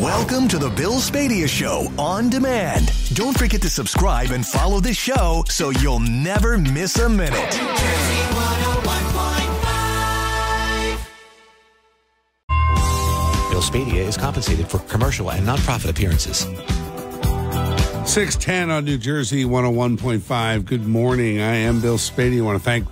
Welcome to the Bill Spadea Show on demand. Don't forget to subscribe and follow this show so you'll never miss a minute. New Jersey 101.5. Bill Spadea is compensated for commercial and nonprofit appearances. 6:10 on New Jersey 101.5. Good morning. I am Bill Spadea. I want to thank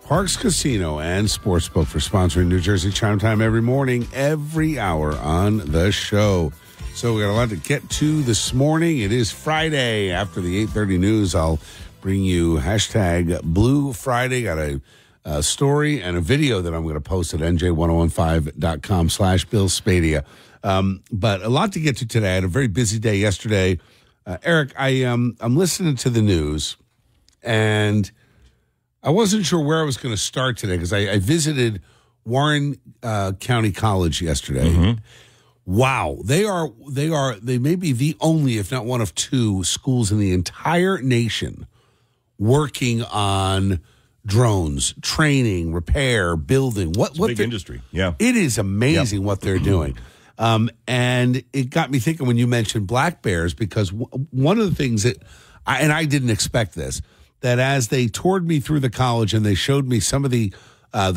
Parks Casino and Sportsbook for sponsoring New Jersey Chime Time every morning, every hour on the show. So we got a lot to get to this morning. It is Friday. After the 8:30 news, I'll bring you hashtag Blue Friday. Got a story and a video that I'm going to post at nj1015.com/Bill Spadea. But a lot to get to today. I had a very busy day yesterday. Eric, I'm listening to the news, and I wasn't sure where I was going to start today because I visited Warren County College yesterday. Mm-hmm. Wow, they may be the only, if not one of two, schools in the entire nation working on drones, training, repair, building. It's a big industry. Yeah, it is amazing what they're doing. And it got me thinking when you mentioned black bears, because one of the things that I didn't expect this, that as they toured me through the college and they showed me some of the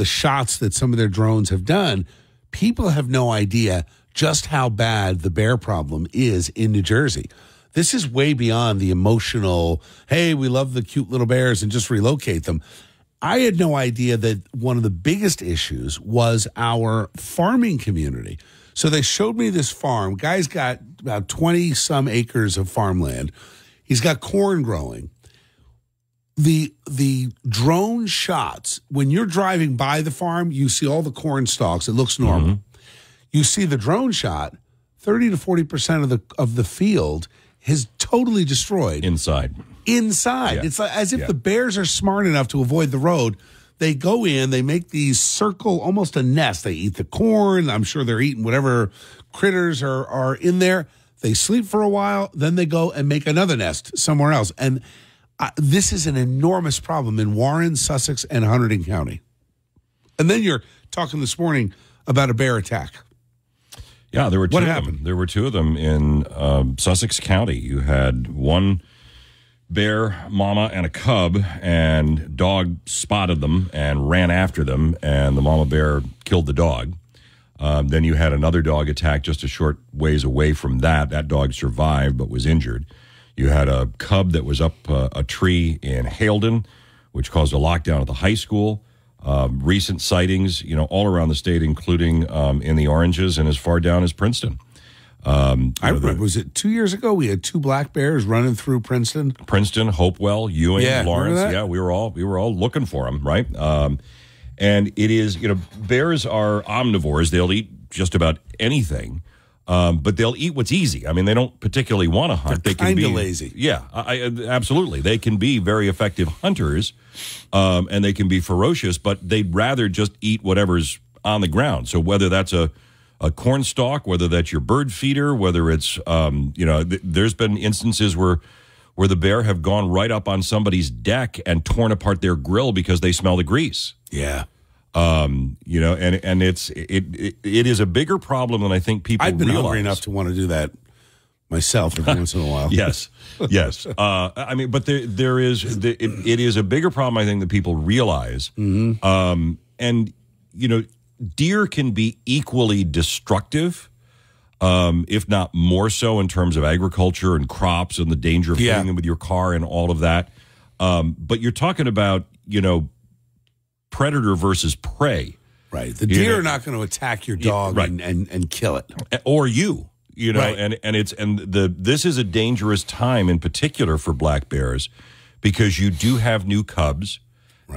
shots that some of their drones have done, people have no idea just how bad the bear problem is in New Jersey. This is way beyond the emotional, hey, we love the cute little bears and just relocate them. I had no idea that one of the biggest issues was our farming community. So they showed me this farm. Guy's got about 20-some acres of farmland. He's got corn growing. The drone shots, when you're driving by the farm, you see all the corn stalks. It looks normal. Mm-hmm. You see the drone shot, 30 to 40% of the field is totally destroyed. Inside. Yeah. It's like, as if the bears are smart enough to avoid the road. They go in, they make these circle, almost a nest. They eat the corn. I'm sure they're eating whatever critters are in there. They sleep for a while, then they go and make another nest somewhere else. And this is an enormous problem in Warren, Sussex, and Hunterdon County. And then you're talking this morning about a bear attack. Yeah, there were two. What of happened? Them. There were two of them in Sussex County. You had one bear mama and a cub, and dog spotted them and ran after them, and the mama bear killed the dog. Then you had another dog attack just a short ways away from that. That dog survived but was injured. You had a cub that was up a tree in Haledon, which caused a lockdown at the high school. Recent sightings, all around the state, including in the Oranges and as far down as Princeton. I remember, was it 2 years ago? We had two black bears running through Princeton. Hopewell, Ewing, Lawrence. Yeah, we were all looking for them, right? And it is, bears are omnivores. They'll eat just about anything. But they'll eat what's easy. I mean, they don't particularly want to hunt. They're kind of lazy. Yeah, absolutely. They can be very effective hunters, and they can be ferocious, but they'd rather just eat whatever's on the ground. So whether that's a corn stalk, whether that's your bird feeder, whether it's, there's been instances where the bear have gone right up on somebody's deck and torn apart their grill because they smell the grease. Yeah. And it is a bigger problem than I think people realize. I've been hungry enough to want to do that myself every once in a while. Yes. But it is a bigger problem, I think, that people realize. Mm-hmm. Deer can be equally destructive, if not more so, in terms of agriculture and crops and the danger of hitting them with your car and all of that. But you're talking about, predator versus prey. Right. The deer are not going to attack your dog and kill it. Or you. Right. This is a dangerous time in particular for black bears because you do have new cubs,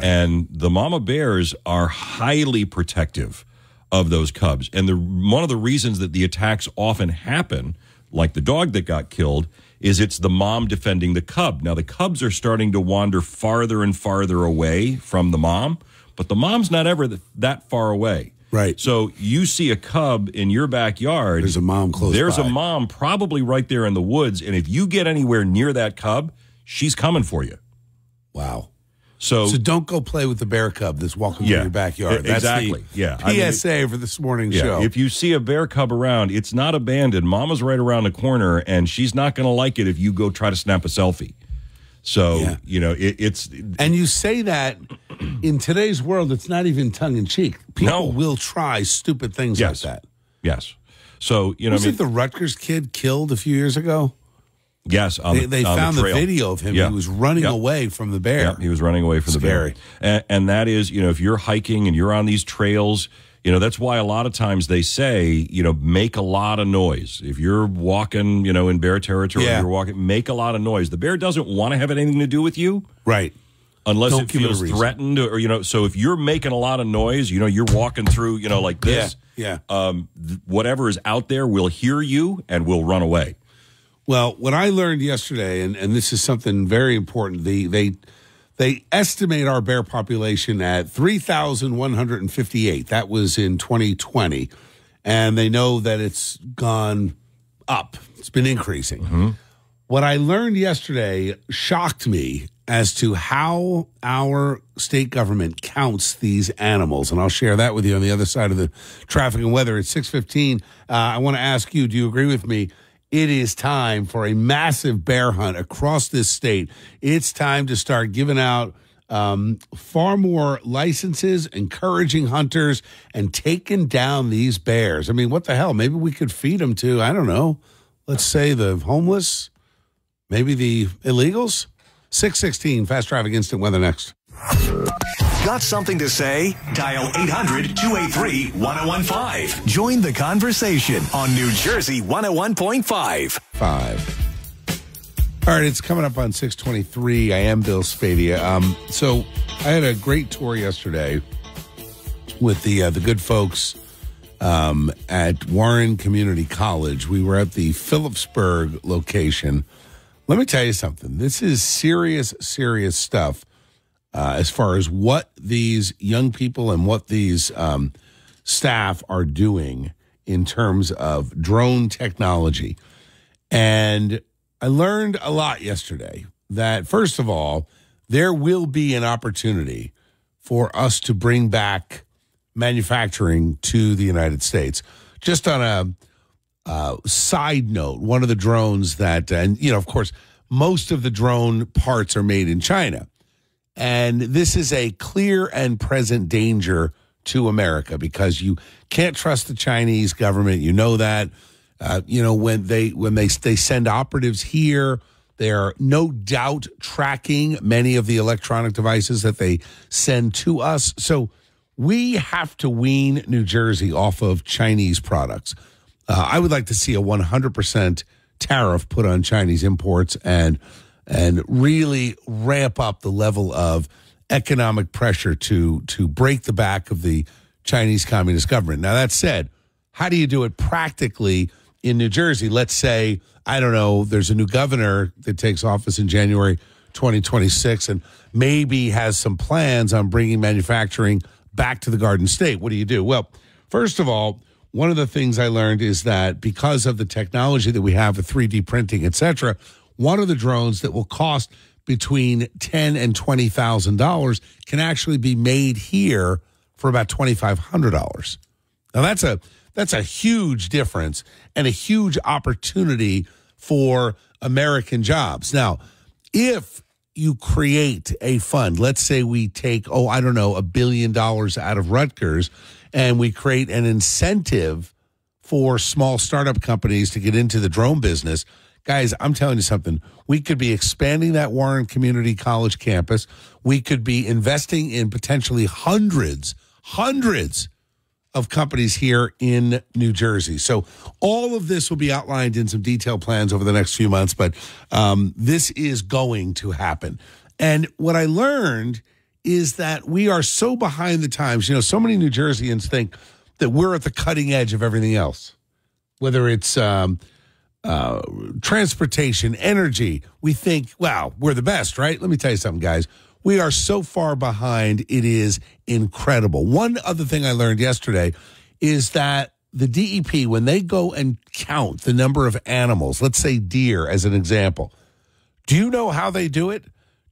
and the mama bears are highly protective of those cubs. And one of the reasons that the attacks often happen, like the dog that got killed, is it's the mom defending the cub. Now, the cubs are starting to wander farther and farther away from the mom, but the mom's not ever that far away. Right. So you see a cub in your backyard. There's a mom close by. There's a mom probably right there in the woods, and if you get anywhere near that cub, she's coming for you. Wow. So don't go play with the bear cub that's walking through your backyard. That's exactly. the PSA for this morning's show. If you see a bear cub around, it's not abandoned. Mama's right around the corner, and she's not going to like it if you go try to snap a selfie. So, it's... And you say that in today's world, it's not even tongue-in-cheek. People will try stupid things like that. Yes. So, Wasn't the Rutgers kid killed a few years ago? Yes, they found the video of him. Yeah. He was running away from the bear. Yeah, he was running away from the bear. And that is, if you're hiking and you're on these trails, that's why a lot of times they say, make a lot of noise. If you're walking, in bear territory, you're walking, make a lot of noise. The bear doesn't want to have anything to do with you. Right. Unless it feels threatened or, so if you're making a lot of noise, you're walking through, like this. Yeah. Whatever is out there will hear you and will run away. Well, what I learned yesterday, and this is something very important, they estimate our bear population at 3,158. That was in 2020. And they know that it's gone up. It's been increasing. Mm-hmm. What I learned yesterday shocked me as to how our state government counts these animals. And I'll share that with you on the other side of the traffic and weather. At 6:15, I want to ask you, do you agree with me? It is time for a massive bear hunt across this state. It's time to start giving out far more licenses, encouraging hunters, and taking down these bears. I mean, what the hell? Maybe we could feed them to, I don't know, let's say the homeless, maybe the illegals. 6:16, Fast Traffic Instant Weather next. Got something to say? Dial 800-283-1015. Join the conversation on New Jersey 101.5. All right, it's coming up on 6:23. I am Bill Spadea. So I had a great tour yesterday with the good folks at Warren Community College. We were at the Phillipsburg location. Let me tell you something. This is serious stuff. As far as what these young people and what these staff are doing in terms of drone technology. And I learned a lot yesterday that, first of all, there will be an opportunity for us to bring back manufacturing to the United States. Just on a side note, one of the drones that, and, of course, most of the drone parts are made in China. And this is a clear and present danger to America because you can't trust the Chinese government. You know that. When they send operatives here, they're no doubt tracking many of the electronic devices that they send to us. So we have to wean New Jersey off of Chinese products. I would like to see a 100% tariff put on Chinese imports and really ramp up the level of economic pressure to break the back of the Chinese Communist government. Now, that said, how do you do it practically in New Jersey? Let's say, I don't know, there's a new governor that takes office in January 2026 and maybe has some plans on bringing manufacturing back to the Garden State. What do you do? Well, first of all, one of the things I learned is that because of the technology that we have with 3D printing, et cetera, one of the drones that will cost between $10,000 and $20,000 can actually be made here for about $2,500. Now that's a huge difference and a huge opportunity for American jobs. Now, if you create a fund, let's say we take, $1 billion out of Rutgers and we create an incentive for small startup companies to get into the drone business. Guys, I'm telling you something. We could be expanding that Warren Community College campus. We could be investing in potentially hundreds of companies here in New Jersey. So all of this will be outlined in some detailed plans over the next few months, but this is going to happen. And what I learned is that we are so behind the times. So many New Jerseyans think that we're at the cutting edge of everything else, whether it's transportation, energy. We think, wow, we're the best, right? Let me tell you something, guys. We are so far behind. It is incredible. One other thing I learned yesterday is that the DEP, when they go and count the number of animals, let's say deer as an example, do you know how they do it?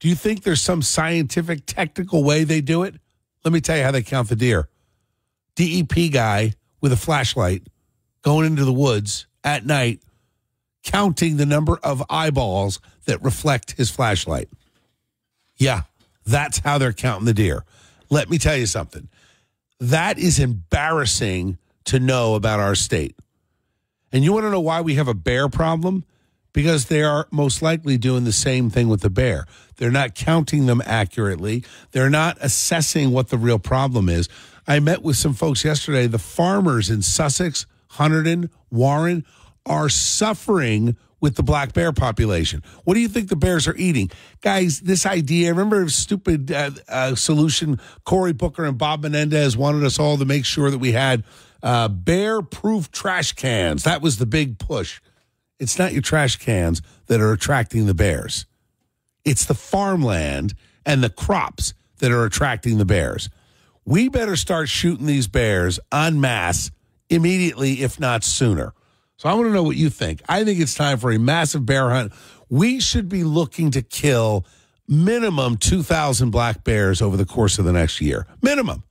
Do you think there's some scientific, technical way they do it? Let me tell you how they count the deer. DEP guy with a flashlight going into the woods at night, counting the number of eyeballs that reflect his flashlight. Yeah, that's how they're counting the deer. Let me tell you something. That is embarrassing to know about our state. And you want to know why we have a bear problem? Because they are most likely doing the same thing with the bear. They're not counting them accurately. They're not assessing what the real problem is. I met with some folks yesterday. The farmers in Sussex, Hunterdon, Warren are suffering with the black bear population. What do you think the bears are eating? Guys, this idea, remember stupid solution, Cory Booker and Bob Menendez wanted us all to make sure that we had bear-proof trash cans. That was the big push. It's not your trash cans that are attracting the bears. It's the farmland and the crops that are attracting the bears. We better start shooting these bears en masse immediately, if not sooner. So I want to know what you think. I think it's time for a massive bear hunt. We should be looking to kill minimum 2,000 black bears over the course of the next year. Minimum.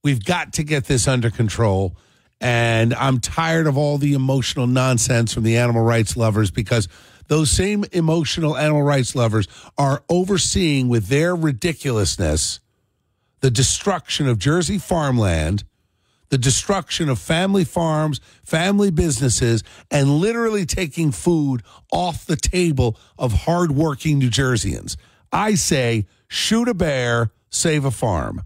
We've got to get this under control. And I'm tired of all the emotional nonsense from the animal rights lovers, because those same emotional animal rights lovers are overseeing with their ridiculousness the destruction of Jersey farmland, the destruction of family farms, family businesses, and literally taking food off the table of hardworking New Jerseyans. I say, shoot a bear, save a farm.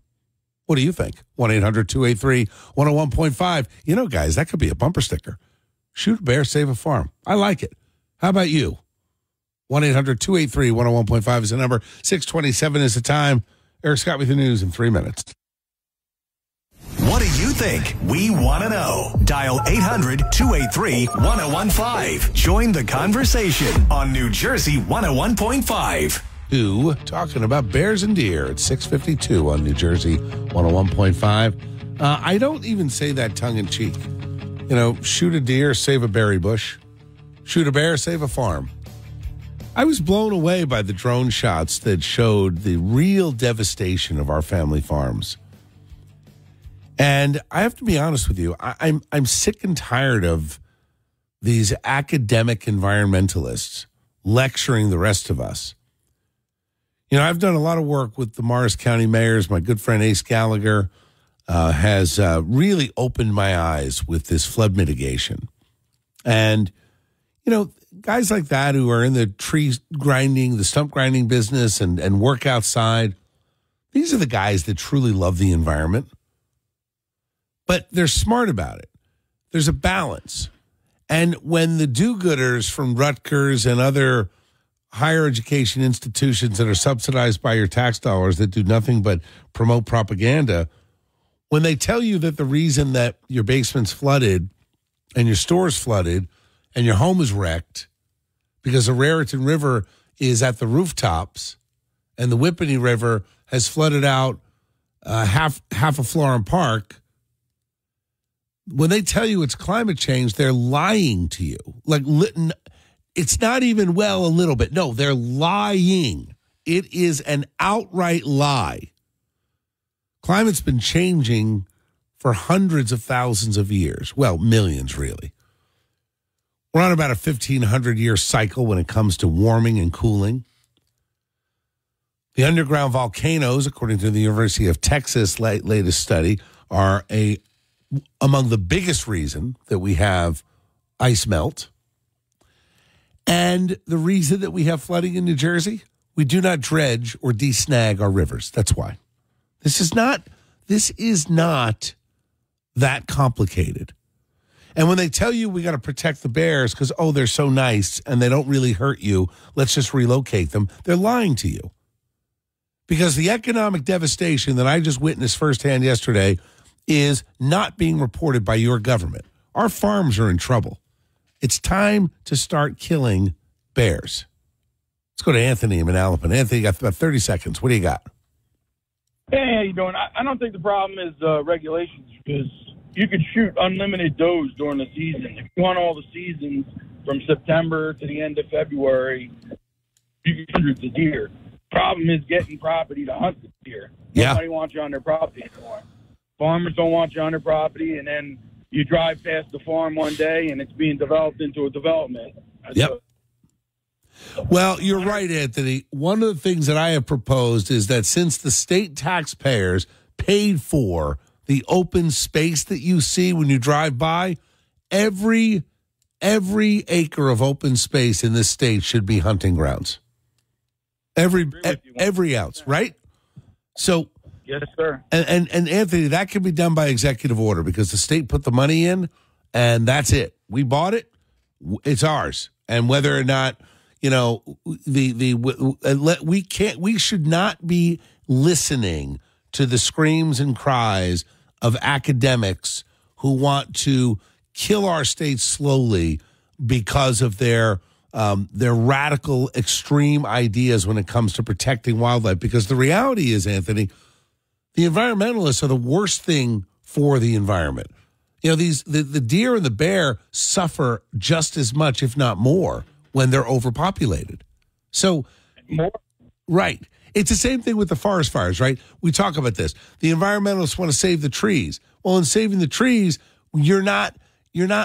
What do you think? 1-800-283-101.5. You know, guys, that could be a bumper sticker. Shoot a bear, save a farm. I like it. How about you? 1-800-283-101.5 is the number. 6:27 is the time. Eric Scott with the news in 3 minutes. What do you think? We want to know. Dial 800-283-1015. Join the conversation on New Jersey 101.5. Talking about bears and deer at 6:52 on New Jersey 101.5. I don't even say that tongue in cheek. You know, shoot a deer, save a berry bush. Shoot a bear, save a farm. I was blown away by the drone shots that showed the real devastation of our family farms. And I have to be honest with you, I'm sick and tired of these academic environmentalists lecturing the rest of us. You know, I've done a lot of work with the Morris County mayors. My good friend Ace Gallagher has really opened my eyes with this flood mitigation. And, you know, guys like that who are in the tree grinding, the stump grinding business and work outside, these are the guys that truly love the environment. But they're smart about it. There's a balance. And when the do-gooders from Rutgers and other higher education institutions that are subsidized by your tax dollars that do nothing but promote propaganda, when they tell you that the reason that your basement's flooded and your store's flooded and your home is wrecked because the Raritan River is at the rooftops and the Whippany River has flooded out half of Florham Park, when they tell you it's climate change, they're lying to you. Like, it's not even, well, a little bit. No, they're lying. It is an outright lie. Climate's been changing for hundreds of thousands of years. Well, millions, really. We're on about a 1,500-year cycle when it comes to warming and cooling. The underground volcanoes, according to the University of Texas' latest study, are among the biggest reason that we have ice melt. And the reason that we have flooding in New Jersey, we do not dredge or desnag our rivers. That's why. This is not that complicated. And when they tell you we got to protect the bears because, oh, they're so nice and they don't really hurt you, let's just relocate them, they're lying to you. Because the economic devastation that I just witnessed firsthand yesterday is not being reported by your government. Our farms are in trouble. It's time to start killing bears. Let's go to Anthony in Manalapan. Anthony, you got about 30 seconds. What do you got? Hey, how you doing? I don't think the problem is regulations, because you could shoot unlimited does during the season. If you want all the seasons from September to the end of February, you get hundreds of deer. The problem is getting property to hunt the deer. Yeah. Nobody wants you on their property anymore. Farmers don't want you on their property, and then you drive past the farm one day, and it's being developed into a development. Yep. Well, you're right, Anthony. One of the things that I have proposed is that since the state taxpayers paid for the open space that you see when you drive by, every acre of open space in this state should be hunting grounds. Every ounce, right? So, yes, sir. And Anthony, that can be done by executive order because the state put the money in, and that's it. We bought it; it's ours. And whether or not we should not be listening to the screams and cries of academics who want to kill our state slowly because of their radical, extreme ideas when it comes to protecting wildlife. Because the reality is, Anthony, the environmentalists are the worst thing for the environment. The deer and the bear suffer just as much, if not more, when they're overpopulated. So, right. It's the same thing with the forest fires, right? We talk about this. The environmentalists want to save the trees. Well, in saving the trees, you're not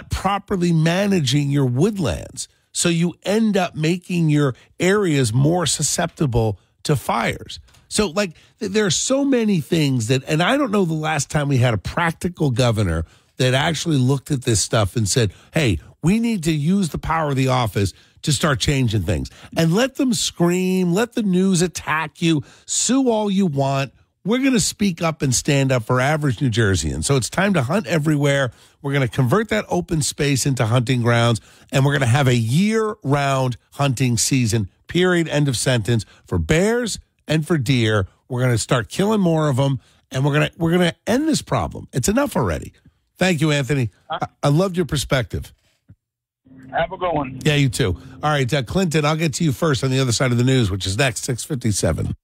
properly managing your woodlands. So you end up making your areas more susceptible to fires. So, there are so many things and I don't know the last time we had a practical governor that actually looked at this stuff and said, hey, we need to use the power of the office to start changing things. And let them scream, let the news attack you, sue all you want. We're going to speak up and stand up for average New Jerseyans. So it's time to hunt everywhere. We're going to convert that open space into hunting grounds, and we're going to have a year-round hunting season, period, end of sentence, for bears and for deer. We're going to start killing more of them, and we're going to end this problem. It's enough already. Thank you, Anthony. I loved your perspective. Have a good one. Yeah, you too. All right, Clinton, I'll get to you first on the other side of the news, which is next, 6:57.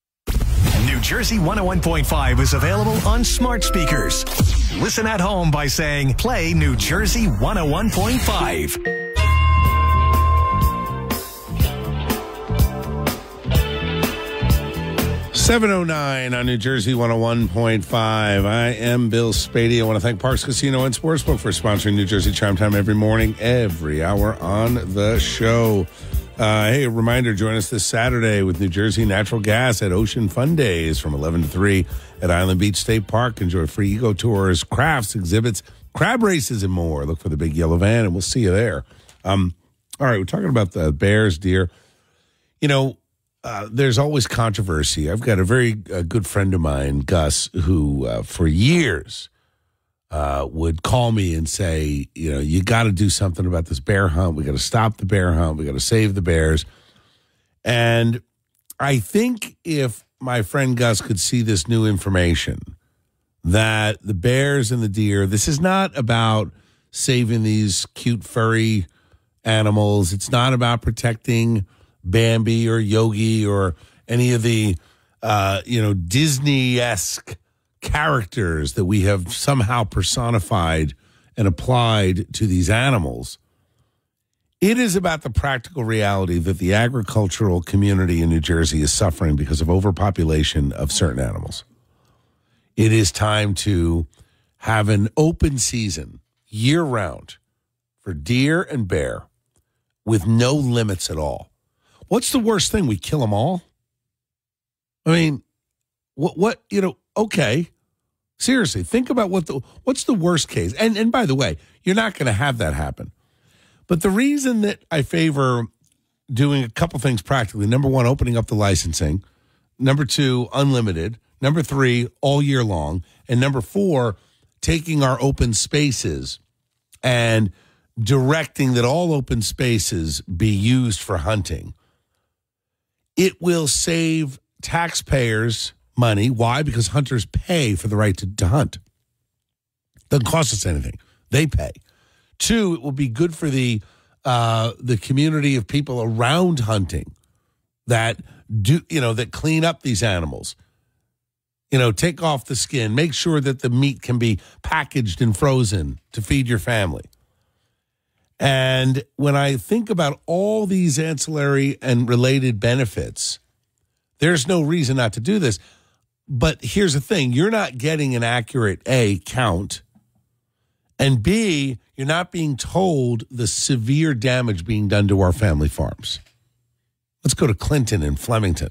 New Jersey 101.5 is available on smart speakers. Listen at home by saying, play New Jersey 101.5. 7:09 on New Jersey 101.5. I am Bill Spadea. I want to thank Parks Casino and Sportsbook for sponsoring New Jersey Chime Time every morning, every hour on the show. Hey, a reminder, join us this Saturday with New Jersey Natural Gas at Ocean Fun Days from 11 to 3 at Island Beach State Park. Enjoy free eco tours, crafts, exhibits, crab races, and more. Look for the big yellow van, and we'll see you there. All right, we're talking about the bears, deer. There's always controversy. I've got a very good friend of mine, Gus, who for years would call me and say, you got to do something about this bear hunt. We got to stop the bear hunt. We got to save the bears. And I think if my friend Gus could see this new information, that the bears and the deer, this is not about saving these cute furry animals. It's not about protecting Bambi or Yogi or any of the, Disney-esque characters that we have somehow personified and applied to these animals. It is about the practical reality that the agricultural community in New Jersey is suffering because of overpopulation of certain animals. It is time to have an open season year-round for deer and bear with no limits at all. What's the worst thing? We kill them all? I mean, okay. Seriously, think about what's the worst case. And by the way, you're not going to have that happen. But the reason that I favor doing a couple things practically, number one, opening up the licensing. Number two, unlimited. Number three, all year long. And number four, taking our open spaces and directing that all open spaces be used for hunting. It will save taxpayers money. Why? Because hunters pay for the right to hunt. Doesn't cost us anything. They pay. Two, it will be good for the community of people around hunting that that clean up these animals. Take off the skin, make sure that the meat can be packaged and frozen to feed your family. And when I think about all these ancillary and related benefits There's no reason not to do this. But here's the thing. You're not getting an accurate, A, count, and B, you're not being told the severe damage being done to our family farms. Let's go to Clinton in Flemington.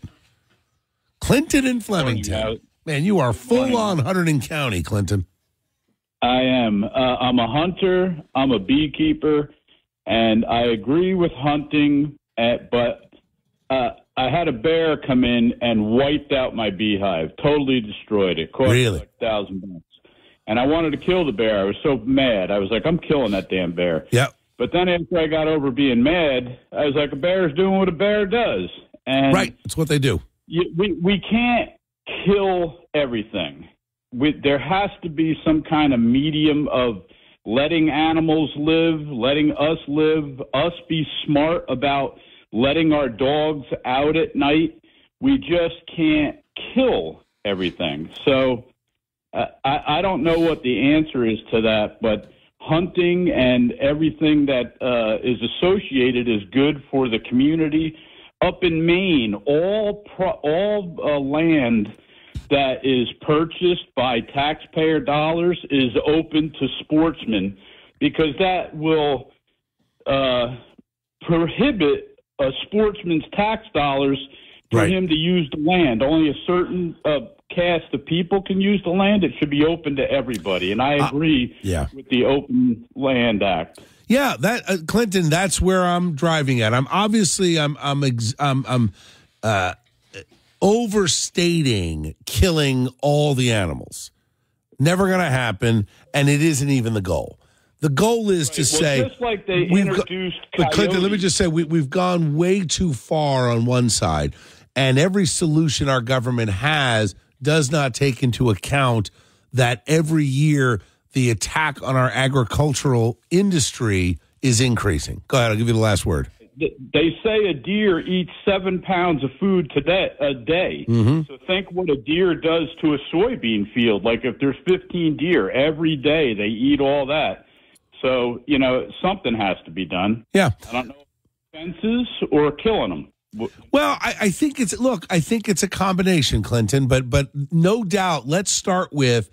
Clinton in Flemington. Man, you are full-on Hunterdon County, Clinton. I am. I'm a hunter. I'm a beekeeper, and I agree with hunting, but I had a bear come in and wiped out my beehive, totally destroyed it. Cost Really? like $1,000. And I wanted to kill the bear. I was so mad. I was like, I'm killing that damn bear. Yep. But then after I got over being mad, I was like, a bear's doing what a bear does. And Right. That's what they do. we can't kill everything. There has to be some kind of medium of letting animals live, letting us live, us be smart about letting our dogs out at night. We just can't kill everything. So I don't know what the answer is to that, but hunting and everything that is associated is good for the community. Up in Maine, all land that is purchased by taxpayer dollars is open to sportsmen, because that will prohibit a sportsman's tax dollars for Right. him to use the land. Only a certain cast of people can use the land. It should be open to everybody, and I agree with the Open Land Act. Yeah, that Clinton. That's where I'm driving at. I'm overstating killing all the animals. Never going to happen, and it isn't even the goal. The goal is to say, just like they introduced but Clinton, let me coyotes. just say, we've gone way too far on one side, and every solution our government has does not take into account that every year the attack on our agricultural industry is increasing. Go ahead, I'll give you the last word. They say a deer eats 7 pounds of food a day. Mm-hmm. So think what a deer does to a soybean field. Like if there's 15 deer every day, they eat all that. So, something has to be done. Yeah. I don't know, fences or killing them. Well, I think it's a combination, Clinton, but no doubt, let's start with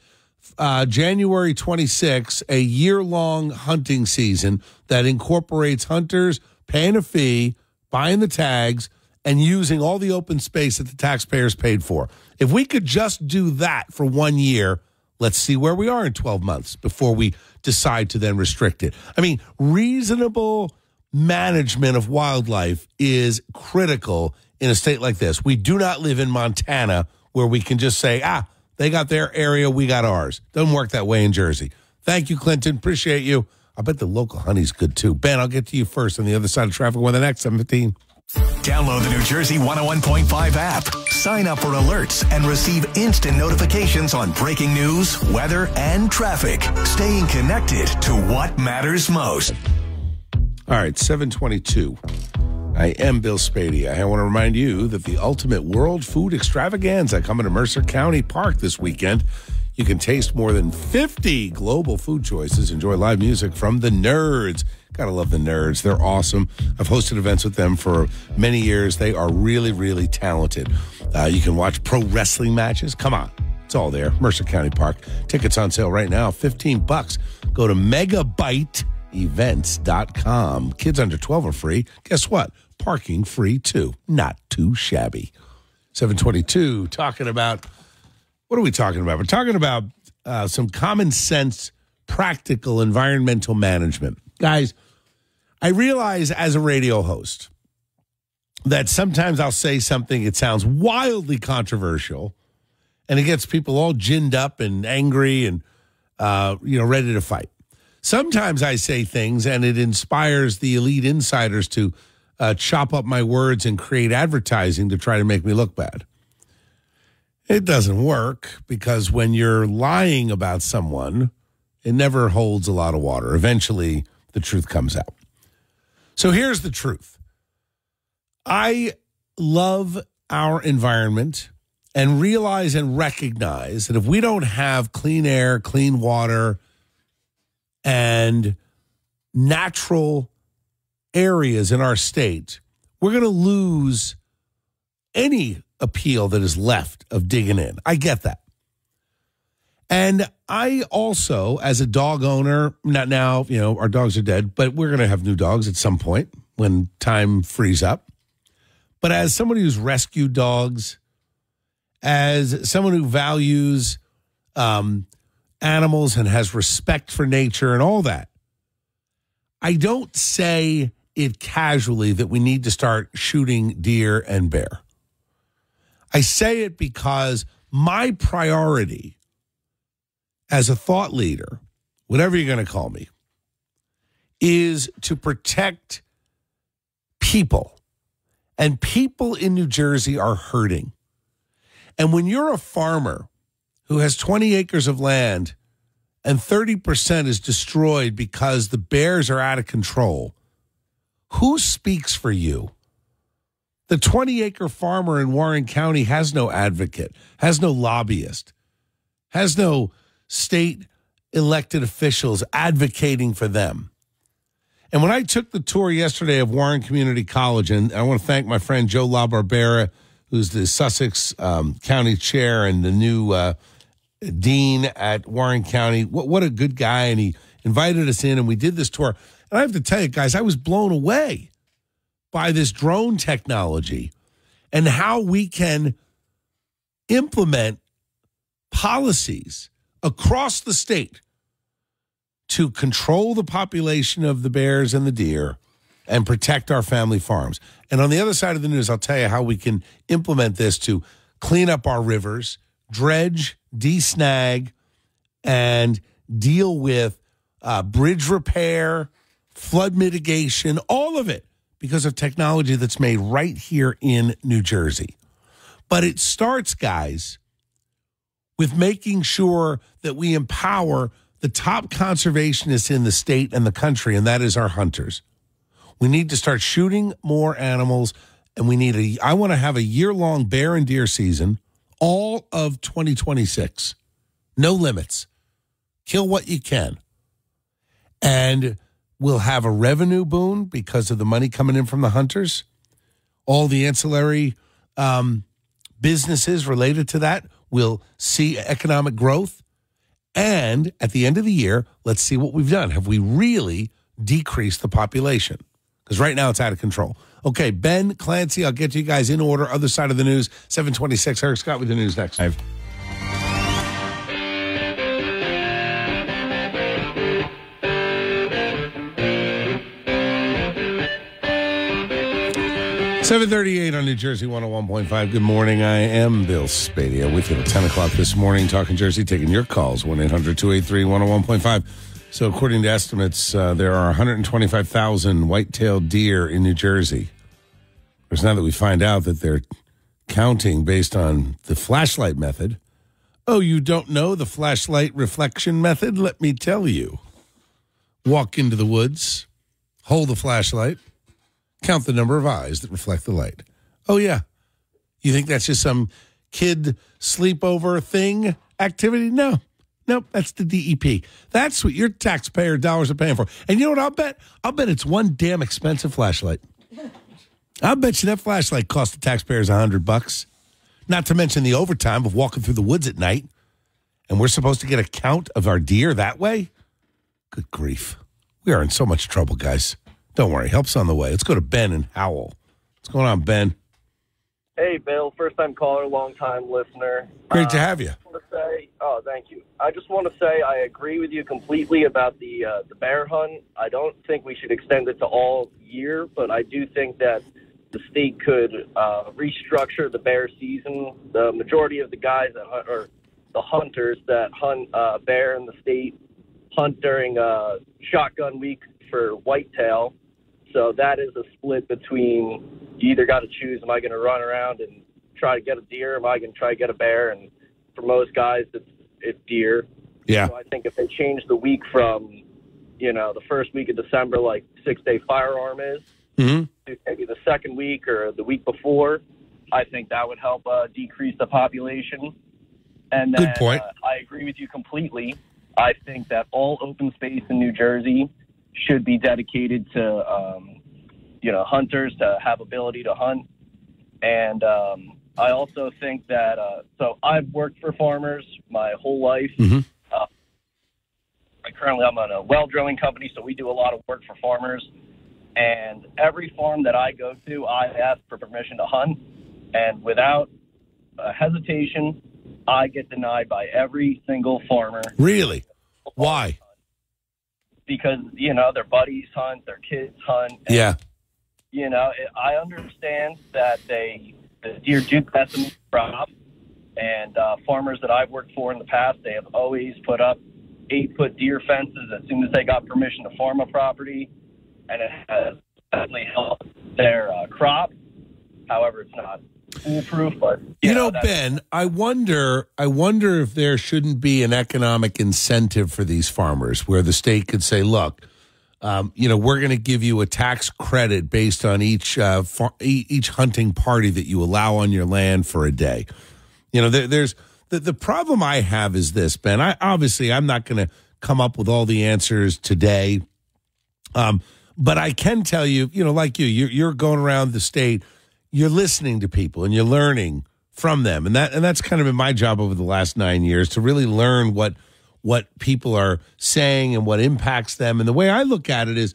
January 26th, a year-long hunting season that incorporates hunters paying a fee, buying the tags, and using all the open space that the taxpayers paid for. If we could just do that for 1 year, let's see where we are in 12 months before we decide to then restrict it. I mean, reasonable management of wildlife is critical in a state like this. We do not live in Montana where we can just say, they got their area, we got ours. Doesn't work that way in Jersey. Thank you, Clinton. Appreciate you. I bet the local honey's good, too. Ben, I'll get to you first on the other side of traffic with the next 7:15. Download the New Jersey 101.5 app. Sign up for alerts and receive instant notifications on breaking news, weather, and traffic. Staying connected to what matters most. All right, 7:22. I am Bill Spadea. I want to remind you that the ultimate world food extravaganza coming to Mercer County Park this weekend. You can taste more than 50 global food choices. Enjoy live music from the Nerds. Gotta love the Nerds. They're awesome. I've hosted events with them for many years. They are really, really talented. You can watch pro wrestling matches. Come on. It's all there. Mercer County Park. Tickets on sale right now. $15. Go to megabiteevents.com. Kids under 12 are free. Guess what? Parking free too. Not too shabby. 722, talking about, what are we talking about? We're talking about some common sense, practical environmental management. Guys, I realize as a radio host that sometimes I'll say something, it sounds wildly controversial, and it gets people all ginned up and angry and, ready to fight. Sometimes I say things and it inspires the elite insiders to chop up my words and create advertising to try to make me look bad. It doesn't work, because when you're lying about someone, it never holds a lot of water. Eventually, the truth comes out. So here's the truth. I love our environment and realize and recognize that if we don't have clean air, clean water, and natural areas in our state, we're going to lose any appeal that is left of digging in. I get that. And I also, as a dog owner, not now, our dogs are dead, but we're going to have new dogs at some point when time frees up. But as somebody who's rescued dogs, as someone who values animals and has respect for nature and all that, I don't say it casually that we need to start shooting deer and bear. I say it because my priority as a thought leader, whatever you're going to call me, is to protect people. And people in New Jersey are hurting. And when you're a farmer who has 20 acres of land and 30% is destroyed because the bears are out of control, who speaks for you? The 20-acre farmer in Warren County has no advocate, has no lobbyist, has no state elected officials advocating for them. And when I took the tour yesterday of Warren Community College, and I want to thank my friend Joe LaBarbera, who's the Sussex County chair and the new dean at Warren County. What a good guy. And he invited us in, and we did this tour. And I have to tell you, guys, I was blown away by this drone technology and how we can implement policies across the state to control the population of the bears and the deer and protect our family farms. And on the other side of the news, I'll tell you how we can implement this to clean up our rivers, dredge, desnag, and deal with bridge repair, flood mitigation, all of it because of technology that's made right here in New Jersey. But it starts, guys, with making sure that we empower the top conservationists in the state and the country, and that is our hunters. We need to start shooting more animals, and I want to have a year-long bear and deer season, all of 2026. No limits. Kill what you can. And we'll have a revenue boon because of the money coming in from the hunters. All the ancillary businesses related to that will see economic growth. And at the end of the year, let's see what we've done. Have we really decreased the population? Because right now it's out of control. Okay, Ben, Clancy, I'll get to you guys in order. Other side of the news, 726. Eric Scott with the news next. 7:38 on New Jersey 101.5. Good morning. I am Bill Spadea with you at 10 o'clock this morning, talking Jersey, taking your calls, 1-800-283-101.5. So according to estimates, there are 125,000 white-tailed deer in New Jersey. Of course, now that we find out that they're counting based on the flashlight method. Oh, you don't know the flashlight reflection method? Let me tell you. Walk into the woods, hold the flashlight, count the number of eyes that reflect the light. Oh, yeah. You think that's just some kid sleepover thing activity? No. Nope, that's the DEP. That's what your taxpayer dollars are paying for. And you know what I'll bet? I'll bet it's one damn expensive flashlight. I'll bet you that flashlight cost the taxpayers $100. Not to mention the overtime of walking through the woods at night. And we're supposed to get a count of our deer that way? Good grief. We are in so much trouble, guys. Don't worry. Help's on the way. Let's go to Ben and Howell. What's going on, Ben? Hey, Bill. First-time caller, long-time listener. Great to have you. Thank you. I just want to say I agree with you completely about the bear hunt. I don't think we should extend it to all year, but I do think that the state could restructure the bear season. The majority of the guys that hunt, or the hunters that hunt bear in the state, hunt during shotgun week for whitetail. So that is a split between, you either got to choose, am I going to run around and try to get a deer, or am I going to try to get a bear? And for most guys, it's deer. Yeah. So I think if they change the week from, the first week of December, like 6-day firearm is, to maybe the second week or the week before, I think that would help decrease the population. And then, good point. I agree with you completely. I think that all open space in New Jersey should be dedicated to, hunters to have ability to hunt. And I also think that, so I've worked for farmers my whole life. I'm on a well drilling company, so we do a lot of work for farmers. And every farm that I go to, I ask for permission to hunt. And without hesitation, I get denied by every single farmer. Really? Why? Because, their buddies hunt, their kids hunt. And, I understand that the deer do decimate the crop. And farmers that I've worked for in the past, they have always put up 8-foot deer fences as soon as they got permission to farm a property. And it has definitely helped their crop. However, it's not foolproof, but Ben, I wonder if there shouldn't be an economic incentive for these farmers where the state could say, look, we're going to give you a tax credit based on each hunting party that you allow on your land for a day. There's the problem I have is this, Ben. I'm not going to come up with all the answers today. But I can tell you, like you're going around the state, you're listening to people and you're learning from them. And that's kind of been my job over the last 9 years, to really learn what people are saying and what impacts them. And the way I look at it is,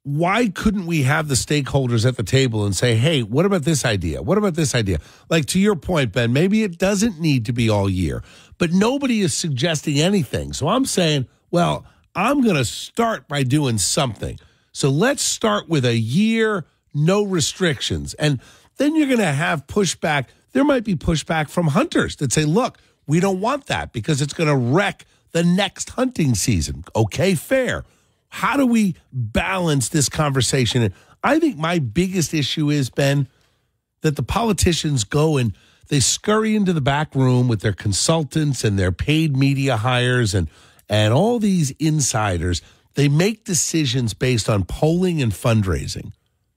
why couldn't we have the stakeholders at the table and say, hey, what about this idea? What about this idea? Like, to your point, Ben, maybe it doesn't need to be all year, but nobody is suggesting anything. So I'm saying, well, I'm going to start by doing something. So let's start with a year, no restrictions. And then you're going to have pushback. There might be pushback from hunters that say, look, we don't want that because it's going to wreck the next hunting season. Okay, fair. How do we balance this conversation? And I think my biggest issue is, Ben, that the politicians go and they scurry into the back room with their consultants and their paid media hires and all these insiders. They make decisions based on polling and fundraising.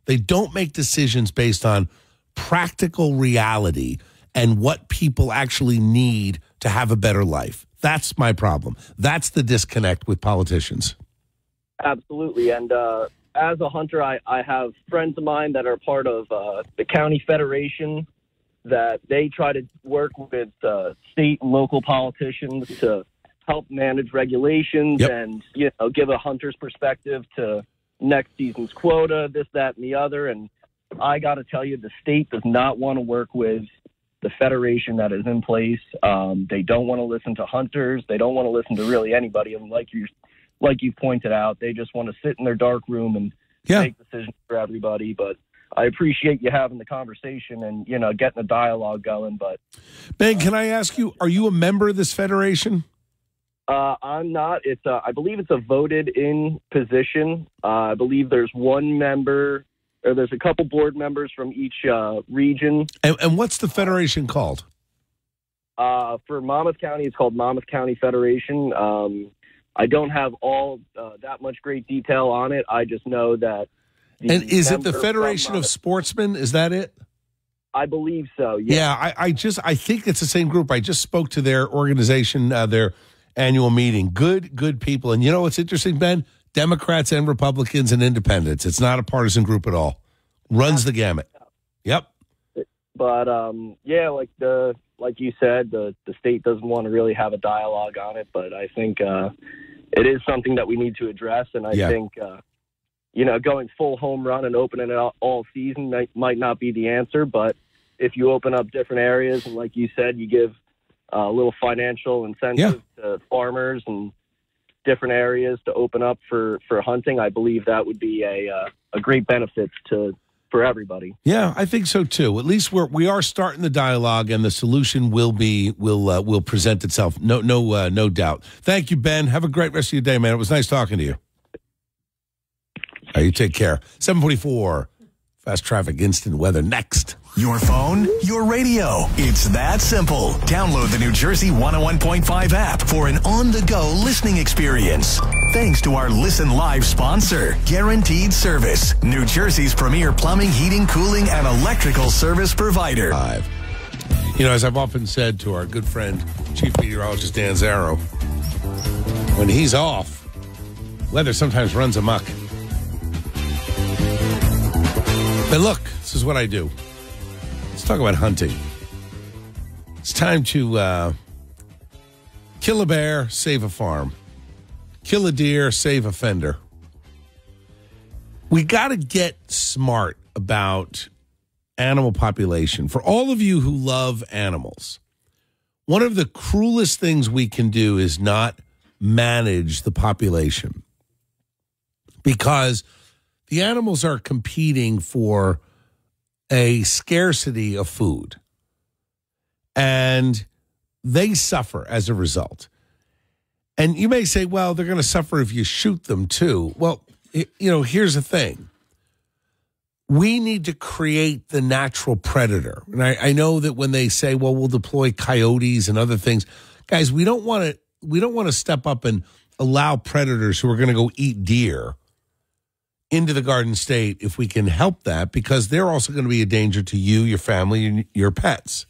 They don't make decisions based on practical reality and what people actually need to have a better life. That's my problem. That's the disconnect with politicians. Absolutely. And as a hunter, I have friends of mine that are part of the county federation, that they try to work with state and local politicians to help manage regulations and, give a hunter's perspective to next season's quota, this, that, and the other. And I got to tell you, the state does not want to work with the federation that is in place. They don't want to listen to hunters. They don't want to listen to really anybody. And like you pointed out, they just want to sit in their dark room and make decisions for everybody. But I appreciate you having the conversation and, getting a dialogue going. But Ben, can I ask you, are you a member of this federation? I'm not. It's I believe it's a voted-in position. I believe there's one member, or there's a couple board members from each region. And what's the federation called? For Monmouth County, it's called Monmouth County Federation. I don't have all that much great detail on it. I just know that. And is it the Federation of Sportsmen? Is that it? I believe so. Yeah, I think it's the same group. I just spoke to their organization, their annual meeting. Good people. And you know what's interesting, Ben? Democrats and Republicans and independents. It's not a partisan group at all. Runs the gamut. Yep. But like you said, the state doesn't want to really have a dialogue on it. But I think it is something that we need to address. And I think going full home run and opening it all season might not be the answer. But if you open up different areas, and like you said, you give a little financial incentive to farmers and different areas to open up for hunting, I believe that would be a great benefit for everybody. Yeah, I think so too. At least we are starting the dialogue, and the solution will present itself. No doubt. Thank you, Ben. Have a great rest of your day, man. It was nice talking to you. All right, you take care. 7:44. Fast traffic, instant weather next. Your phone, your radio. It's that simple. Download the New Jersey 101.5 app for an on-the-go listening experience. Thanks to our Listen Live sponsor, Guaranteed Service, New Jersey's premier plumbing, heating, cooling, and electrical service provider. As I've often said to our good friend, Chief Meteorologist Dan Zarrow, when he's off, weather sometimes runs amok. But look, this is what I do. Let's talk about hunting. time to kill a bear, save a farm. Kill a deer, save a fender. We got to get smart about animal population. For all of you who love animals, one of the cruelest things we can do is not manage the population, because the animals are competing for a scarcity of food, and they suffer as a result. And you may say, well, they're going to suffer if you shoot them too. Well, here's the thing. We need to create the natural predator. And I know that when they say, well, we'll deploy coyotes and other things, guys, we don't want to step up and allow predators who are going to go eat deer into the Garden State if we can help that, because they're also going to be a danger to you, your family, and your pets.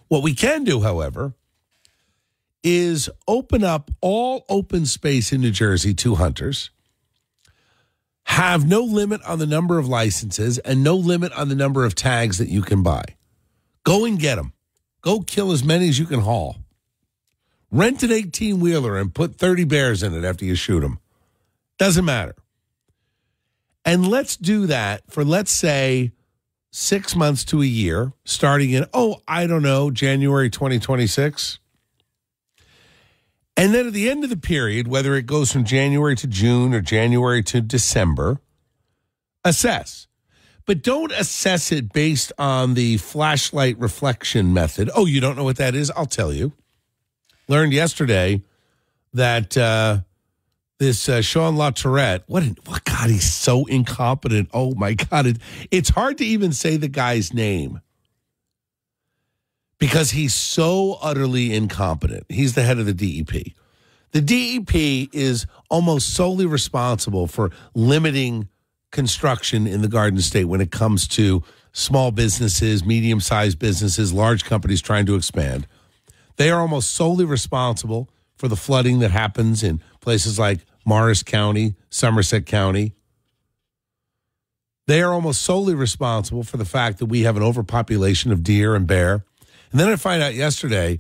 What we can do, however, is open up all open space in New Jersey to hunters, have no limit on the number of licenses and no limit on the number of tags that you can buy. Go and get them. Go kill as many as you can haul. Rent an 18-wheeler and put 30 bears in it after you shoot them. Doesn't matter. And let's do that for, let's say, 6 months to a year, starting in, January 2026. And then at the end of the period, whether it goes from January to June or January to December, assess. But don't assess it based on the flashlight reflection method. Oh, you don't know what that is? I'll tell you. Learned yesterday that this Sean LaTourette, God, he's so incompetent. Oh, my God. It's hard to even say the guy's name because he's so utterly incompetent. He's the head of the DEP. The DEP is almost solely responsible for limiting construction in the Garden State when it comes to small businesses, medium-sized businesses, large companies trying to expand. They are almost solely responsible for the flooding that happens in places like Morris County, Somerset County. They are almost solely responsible for the fact that we have an overpopulation of deer and bear. And then I find out yesterday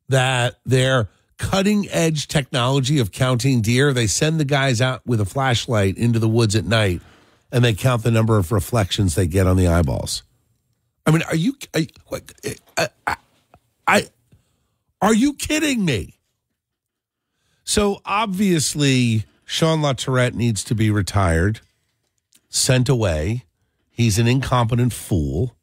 that their cutting-edge technology of counting deer, they send the guys out with a flashlight into the woods at night, and they count the number of reflections they get on the eyeballs. I mean, are you kidding me? So obviously, Sean LaTourette needs to be retired, sent away. He's an incompetent fool.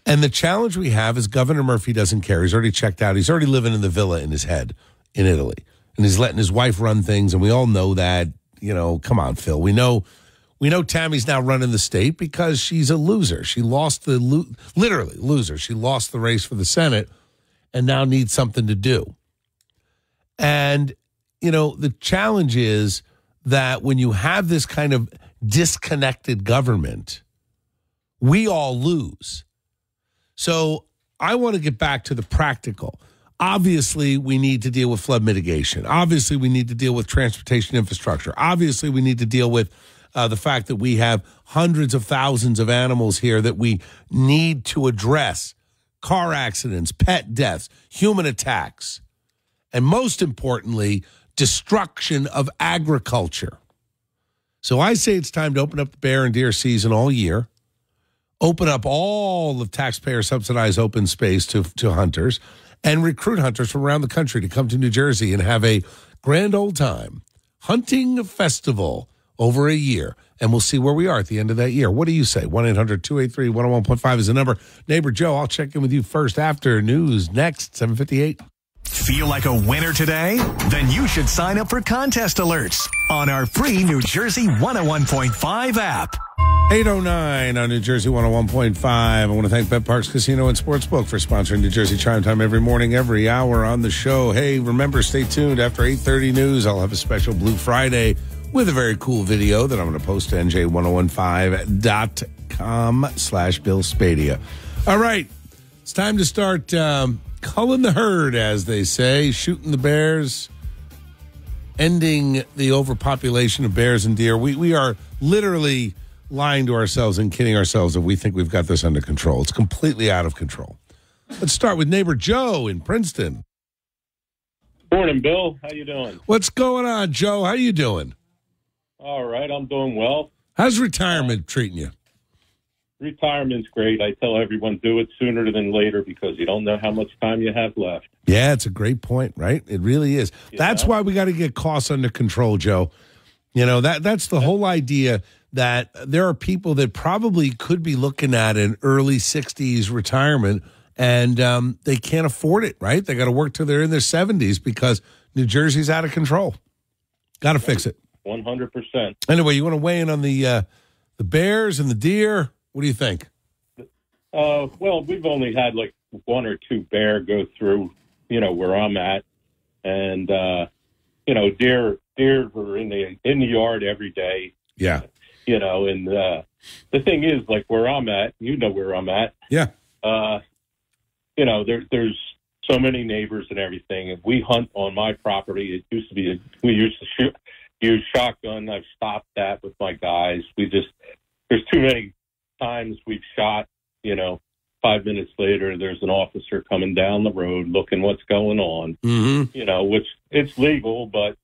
And the challenge we have is Governor Murphy doesn't care. He's already checked out. He's already living in the villa in his head in Italy. And he's letting his wife run things, and we all know that. Come on, Phil. We know Tammy's now running the state because she's a loser. She lost literally loser. She lost the race for the Senate and now needs something to do. And, the challenge is that when you have this kind of disconnected government, we all lose. So I want to get back to the practical. Obviously, we need to deal with flood mitigation. Obviously, we need to deal with transportation infrastructure. Obviously, we need to deal with the fact that we have hundreds of thousands of animals here that we need to address. Car accidents, pet deaths, human attacks, and most importantly, destruction of agriculture. So I say it's time to open up the bear and deer season all year. Open up all of taxpayer-subsidized open space to hunters, and recruit hunters from around the country to come to New Jersey and have a grand old time. Hunting festival over a year, and we'll see where we are at the end of that year. What do you say? 1-800-283-101.5 is the number. Neighbor Joe, I'll check in with you first after news next, 7:58. Feel like a winner today? Then you should sign up for contest alerts on our free New Jersey 101.5 app. 8:09 on New Jersey 101.5. I want to thank Bet Parks Casino and Sportsbook for sponsoring New Jersey Chime Time every morning, every hour on the show. Hey, remember, stay tuned. After 8:30 news, I'll have a special Blue Friday with a very cool video that I'm going to post to NJ1015.com/Bill Spadea. All right, it's time to start culling the herd, as they say, shooting the bears, ending the overpopulation of bears and deer. We are literally lying to ourselves and kidding ourselves if we think we've got this under control. It's completely out of control. Let's start with neighbor Joe in Princeton. Morning, Bill. How you doing? What's going on, Joe? How you doing? All right, I'm doing well. How's retirement treating you? Retirement's great. I tell everyone do it sooner than later because you don't know how much time you have left. Yeah, it's a great point, right? It really is. Yeah. That's why we got to get costs under control, Joe. You know, that's the whole idea, that there are people that probably could be looking at an early 60s retirement, and they can't afford it, right? They got to work till they're in their 70s because New Jersey's out of control. Got to fix it. 100%. Anyway, you want to weigh in on the bears and the deer? What do you think? Well, we've only had like one or two bear go through, where I'm at, and deer are in the yard every day. Yeah. And the thing is, like where I'm at, where I'm at. Yeah. There's so many neighbors and everything. If we hunt on my property, it used to be we used to use shotgun. I've stopped that with my guys. There's too many times we've shot. 5 minutes later, there's an officer coming down the road looking what's going on. Mm-hmm. Which it's legal, but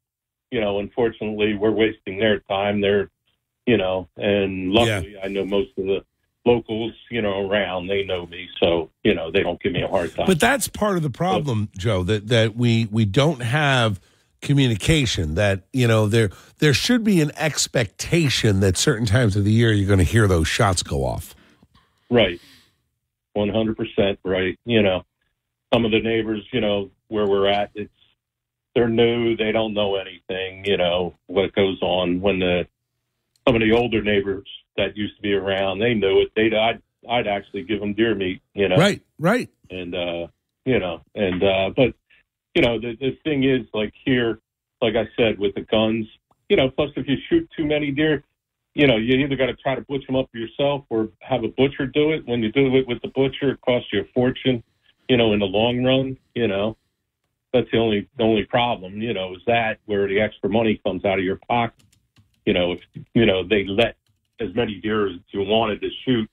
unfortunately, we're wasting their time. They're and luckily, I know most of the locals, around, they know me, so, they don't give me a hard time. But that's part of the problem, Joe, that we don't have communication, that, there should be an expectation that certain times of the year you're going to hear those shots go off. Right. 100% right. Some of the neighbors, where we're at, they're new. They don't know anything, what goes on. When some of the older neighbors that used to be around, they knew it. I'd actually give them deer meat, Right. And, but, the thing is, like here, like I said, with the guns, plus if you shoot too many deer, you either got to try to butcher them up yourself or have a butcher do it. When you do it with the butcher, it costs you a fortune, in the long run, That's the only problem, is that where the extra money comes out of your pocket. If, they let as many deer as you wanted to shoot,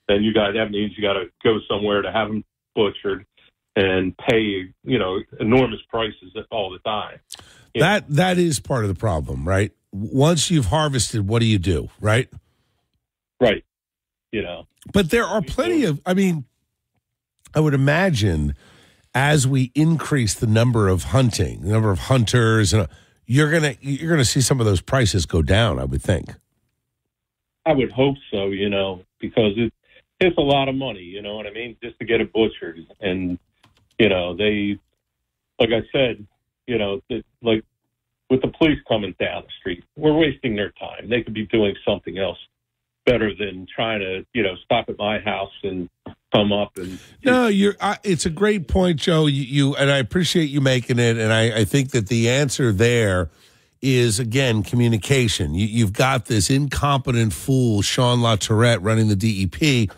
then that means you got to go somewhere to have them butchered and pay, enormous prices all the time. That is part of the problem, right? Once you've harvested, what do you do, right? Right. But there are plenty of, I would imagine as we increase the number of hunters, and you're gonna see some of those prices go down, I would think. I would hope so, because it's a lot of money, you know what I mean, just to get it butchered. And, they, like I said, like with the police coming down the street, we're wasting their time. They could be doing something else better than trying to, stop at my house and come up and. No, it's a great point, Joe. You and I appreciate you making it. And I think that the answer there is, again, communication. You've got this incompetent fool, Sean LaTourette, running the DEP,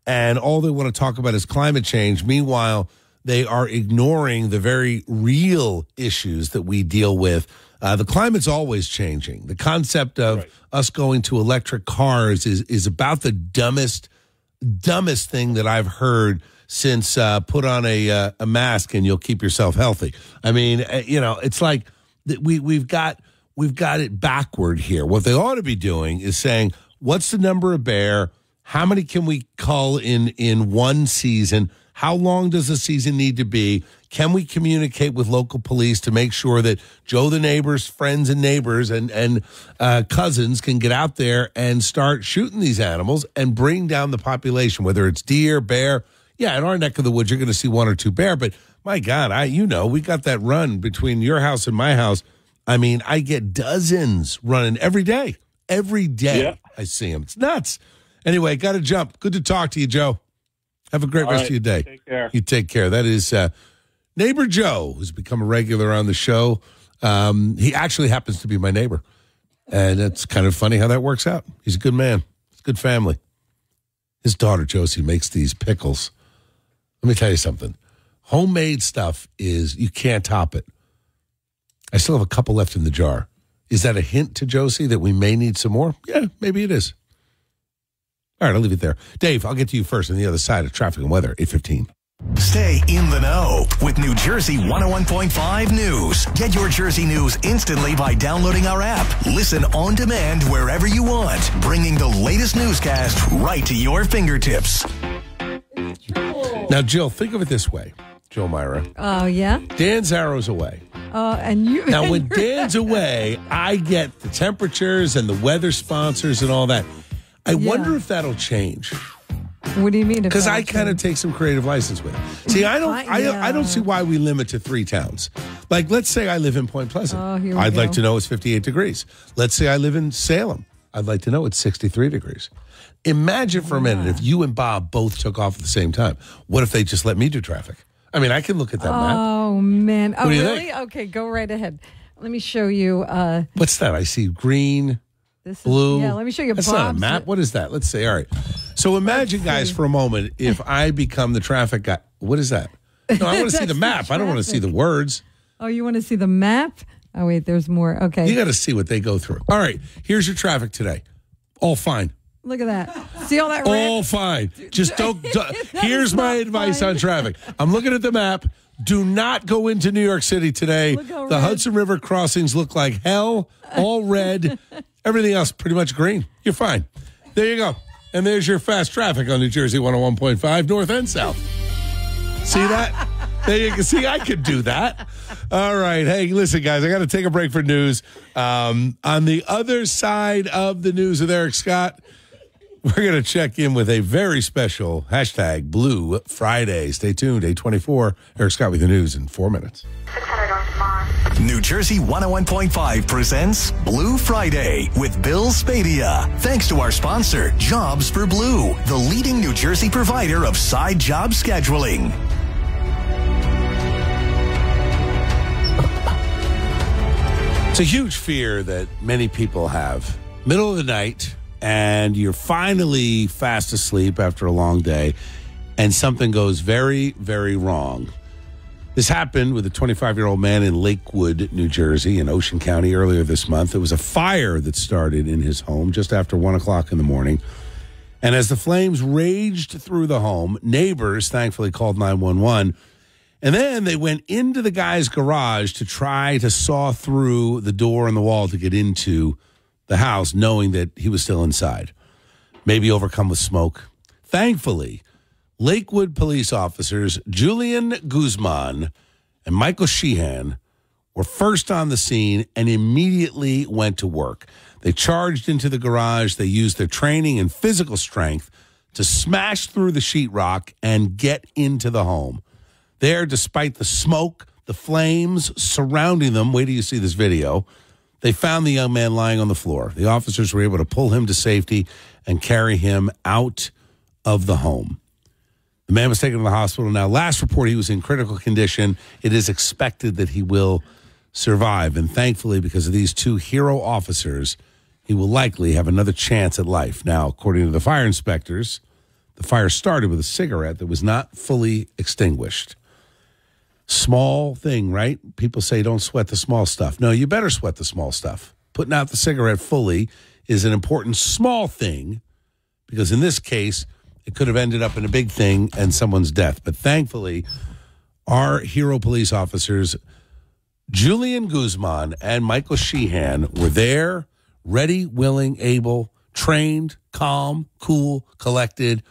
and all they want to talk about is climate change. Meanwhile, they are ignoring the very real issues that we deal with. The climate's always changing. The concept of us going to electric cars is about the dumbest thing that I've heard since put on a mask and you'll keep yourself healthy. It's like we've got it backward here. What they ought to be doing is saying, what's the number of bear? How many can we cull in one season? How long does the season need to be? Can we communicate with local police to make sure that Joe the neighbor's friends and neighbors and cousins can get out there and start shooting these animals and bring down the population, whether it's deer, bear. Yeah, in our neck of the woods, you're going to see one or two bear. But my God, we got that run between your house and my house. I get dozens running every day. Every day I see them. It's nuts. Anyway, got to jump. Good to talk to you, Joe. Have a great rest of your day. Take care. You take care. That is neighbor Joe, who's become a regular on the show. He actually happens to be my neighbor. And it's kind of funny how that works out. He's a good man. It's a good family. His daughter, Josie, makes these pickles. Let me tell you something. Homemade stuff you can't top it. I still have a couple left in the jar. Is that a hint to Josie that we may need some more? Yeah, maybe it is. All right, I'll leave it there. Dave, I'll get to you first on the other side of traffic and weather, 8:15. Stay in the know with New Jersey 101.5 News. Get your Jersey news instantly by downloading our app. Listen on demand wherever you want, bringing the latest newscast right to your fingertips. Now, Jill, think of it this way. Jill Myra. Oh, yeah? Dan Zarro's away. And you. Now, when Dan's away, I get the temperatures and the weather sponsors and all that. I wonder if that'll change. What do you mean? Because I kind of take some creative license with it. See, I don't see why we limit to 3 towns. Like, let's say I live in Point Pleasant. I'd like to know it's 58 degrees. Let's say I live in Salem. I'd like to know it's 63 degrees. Imagine for a minute if you and Bob both took off at the same time. What if they just let me do traffic? I mean, I can look at that map. Oh, man. What do you really? think? Okay, go right ahead. Let me show you. What's that? I see green, blue. Yeah, let me show you. That's not a map. What is that? Let's see. All right. So imagine, guys, for a moment, if I become the traffic guy. What is that? No, I want to see the map. I don't want to see the words. Oh, you want to see the map? Oh, wait, there's more. Okay. You got to see what they go through. All right. Here's your traffic today. All fine. Look at that. See all that red? All fine. Just don't. Here's my advice on traffic. I'm looking at the map. Do not go into New York City today. The Hudson River crossings look like hell, all red. Everything else pretty much green. You're fine. There you go. And there's your fast traffic on New Jersey 101.5, north and south. See that? There you can see I could do that. All right. Hey, listen, guys, I got to take a break for news. On the other side of the news with Eric Scott, we're going to check in with a very special hashtag Blue Friday. Stay tuned. 8:24. Eric Scott with the news in 4 minutes. New Jersey 101.5 presents Blue Friday with Bill Spadea. Thanks to our sponsor, Jobs for Blue, the leading New Jersey provider of side job scheduling. It's a huge fear that many people have. Middle of the night, and you're finally fast asleep after a long day, and something goes very, very wrong. This happened with a 25-year-old man in Lakewood, New Jersey, in Ocean County earlier this month. It was a fire that started in his home just after 1 o'clock in the morning. And as the flames raged through the home, neighbors thankfully called 911. And then they went into the guy's garage to try to saw through the door and the wall to get into the house, knowing that he was still inside, maybe overcome with smoke. Thankfully, Lakewood police officers Julian Guzman and Michael Sheehan were first on the scene and immediately went to work. They charged into the garage. They used their training and physical strength to smash through the sheetrock and get into the home. There, despite the smoke, the flames surrounding them, wait till you see this video, they found the young man lying on the floor. The officers were able to pull him to safety and carry him out of the home. The man was taken to the hospital. Now, last report, he was in critical condition. It is expected that he will survive. And thankfully, because of these 2 hero officers, he will likely have another chance at life. Now, according to the fire inspectors, the fire started with a cigarette that was not fully extinguished. Small thing, right? People say don't sweat the small stuff. No, you better sweat the small stuff. Putting out the cigarette fully is an important small thing, because in this case, it could have ended up in a big thing and someone's death. But thankfully, our hero police officers, Julian Guzman and Michael Sheehan, were there, ready, willing, able, trained, calm, cool, collected,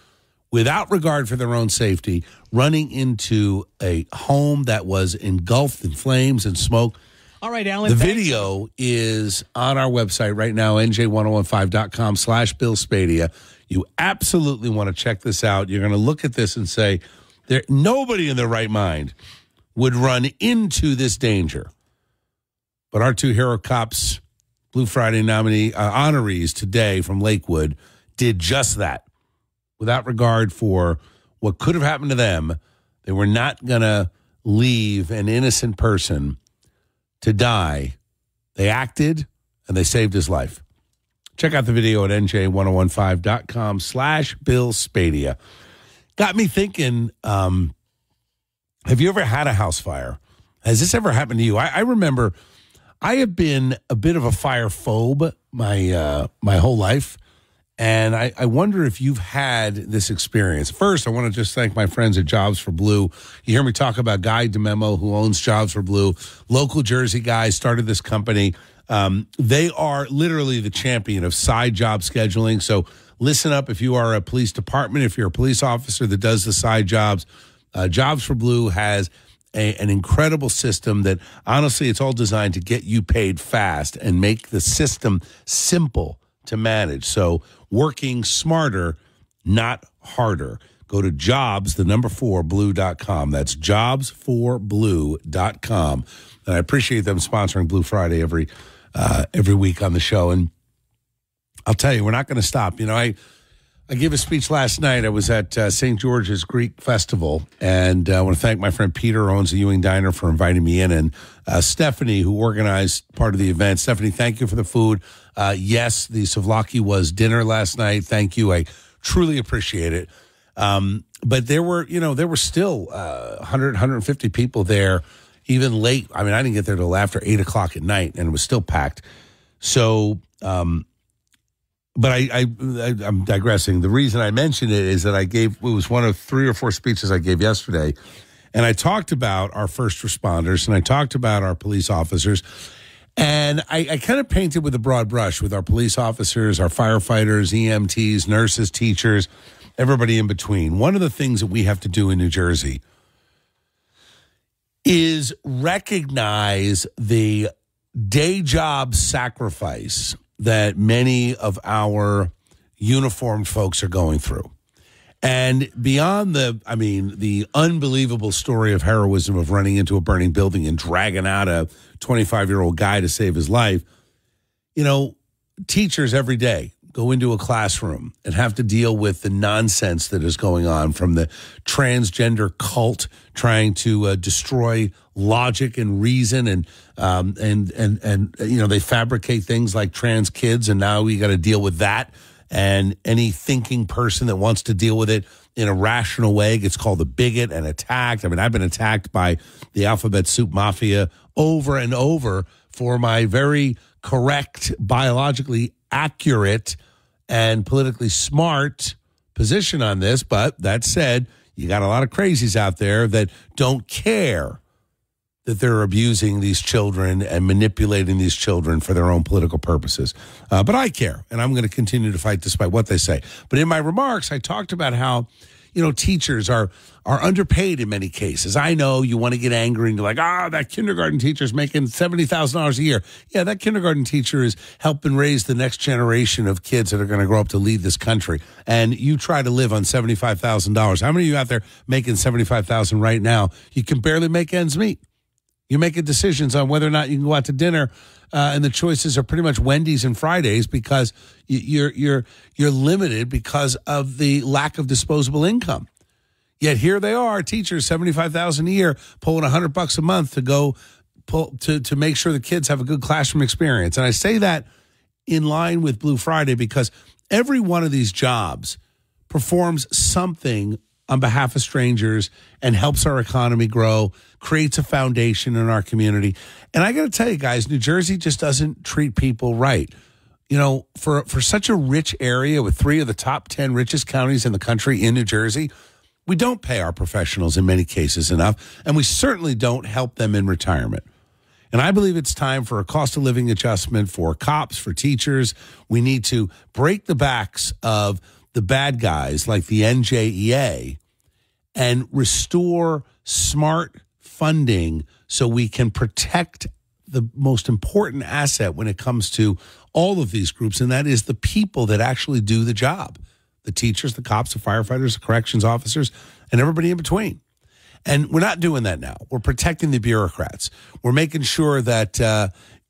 without regard for their own safety, running into a home that was engulfed in flames and smoke. All right, Alan. The video is on our website right now, nj1015.com/Bill Spadea. You absolutely want to check this out. You're going to look at this and say, nobody in their right mind would run into this danger. But our 2 hero cops, Blue Friday nominee honorees today from Lakewood, did just that. Without regard for what could have happened to them, they were not going to leave an innocent person to die. They acted, and they saved his life. Check out the video at nj1015.com/Bill Spadea. Got me thinking, have you ever had a house fire? Has this ever happened to you? I remember I have been a bit of a fire phobe my whole life. And I wonder if you've had this experience. First, I want to just thank my friends at Jobs for Blue. You hear me talk about Guy DeMemo, who owns Jobs for Blue, local Jersey guy, started this company. They are literally the champion of side job scheduling. So listen up if you are a police department, if you're a police officer that does the side jobs. Jobs for Blue has an incredible system that, honestly, it's all designed to get you paid fast and make the system simple to manage. So working smarter, not harder. Go to jobs4blue.com. That's jobs4blue.com. And I appreciate them sponsoring Blue Friday every week on the show. And I'll tell you, we're not going to stop. You know, I gave a speech last night. I was at St. George's Greek Festival, and I want to thank my friend Peter, who owns the Ewing Diner, for inviting me in, and Stephanie, who organized part of the event. Stephanie, thank you for the food. Yes, the souvlaki was dinner last night. Thank you. I truly appreciate it. But there were still 100, 150 people there, even late. I mean, I didn't get there till after 8 o'clock at night, and it was still packed. So, but I'm digressing. The reason I mentioned it is that it was one of 3 or 4 speeches I gave yesterday, and I talked about our first responders, and I talked about our police officers, and I kind of painted with a broad brush with our police officers, our firefighters, EMTs, nurses, teachers, everybody in between. One of the things that we have to do in New Jersey is recognize the day job sacrifice that many of our uniformed folks are going through. And beyond the unbelievable story of heroism of running into a burning building and dragging out a 25-year-old guy to save his life, you know, teachers every day go into a classroom and have to deal with the nonsense that is going on, from the transgender cult trying to destroy logic and reason, and you know, they fabricate things like trans kids, and now we got to deal with that. And any thinking person that wants to deal with it in a rational way gets called a bigot and attacked. I mean, I've been attacked by the alphabet soup mafia over and over for my very correct, biologically accurate, and politically smart position on this. But that said, you got a lot of crazies out there that don't care that they're abusing these children and manipulating these children for their own political purposes. But I care, and I'm going to continue to fight despite what they say. But in my remarks, I talked about how, you know, teachers are underpaid in many cases. I know you want to get angry and you're like, that kindergarten teacher's making $70,000 a year. Yeah, that kindergarten teacher is helping raise the next generation of kids that are going to grow up to lead this country. And you try to live on $75,000. How many of you out there making $75,000 right now? You can barely make ends meet. You're making decisions on whether or not you can go out to dinner, and the choices are pretty much Wendy's and Fridays because you're limited because of the lack of disposable income. Yet here they are, teachers, $75,000 a year, pulling $100 a month to go to make sure the kids have a good classroom experience. And I say that in line with Blue Friday because every one of these jobs performs something on behalf of strangers and helps our economy grow, creates a foundation in our community. And I got to tell you guys, New Jersey just doesn't treat people right. You know, for such a rich area with 3 of the top 10 richest counties in the country in New Jersey, we don't pay our professionals in many cases enough, and we certainly don't help them in retirement. And I believe it's time for a cost of living adjustment for cops, for teachers. We need to break the backs of the bad guys like the NJEA and restore smart funding so we can protect the most important asset when it comes to all of these groups, and that is the people that actually do the job. The teachers, the cops, the firefighters, the corrections officers, and everybody in between. And we're not doing that now. We're protecting the bureaucrats. We're making sure that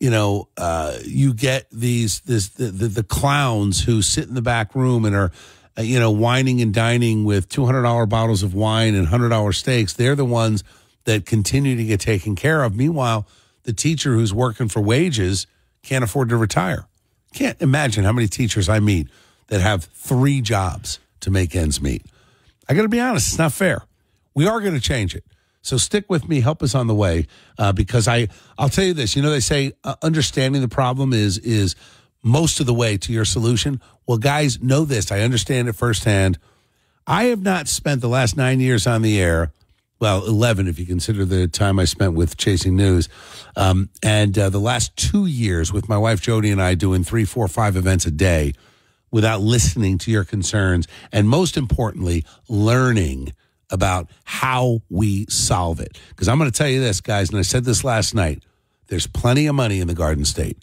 you get the clowns who sit in the back room and are whining and dining with $200 bottles of wine and $100 steaks. They're the ones that continue to get taken care of. Meanwhile, the teacher who's working for wages can't afford to retire. Can't imagine how many teachers I meet that have 3 jobs to make ends meet. I got to be honest, it's not fair. We are going to change it. So stick with me, help us on the way, because I'll tell you this. You know, they say understanding the problem is most of the way to your solution? Well, guys, know this. I understand it firsthand. I have not spent the last 9 years on the air, well, 11 if you consider the time I spent with Chasing News, and the last 2 years with my wife Jody and I doing 3, 4, 5 events a day without listening to your concerns, and most importantly, learning about how we solve it. Because I'm going to tell you this, guys, and I said this last night, there's plenty of money in the Garden State.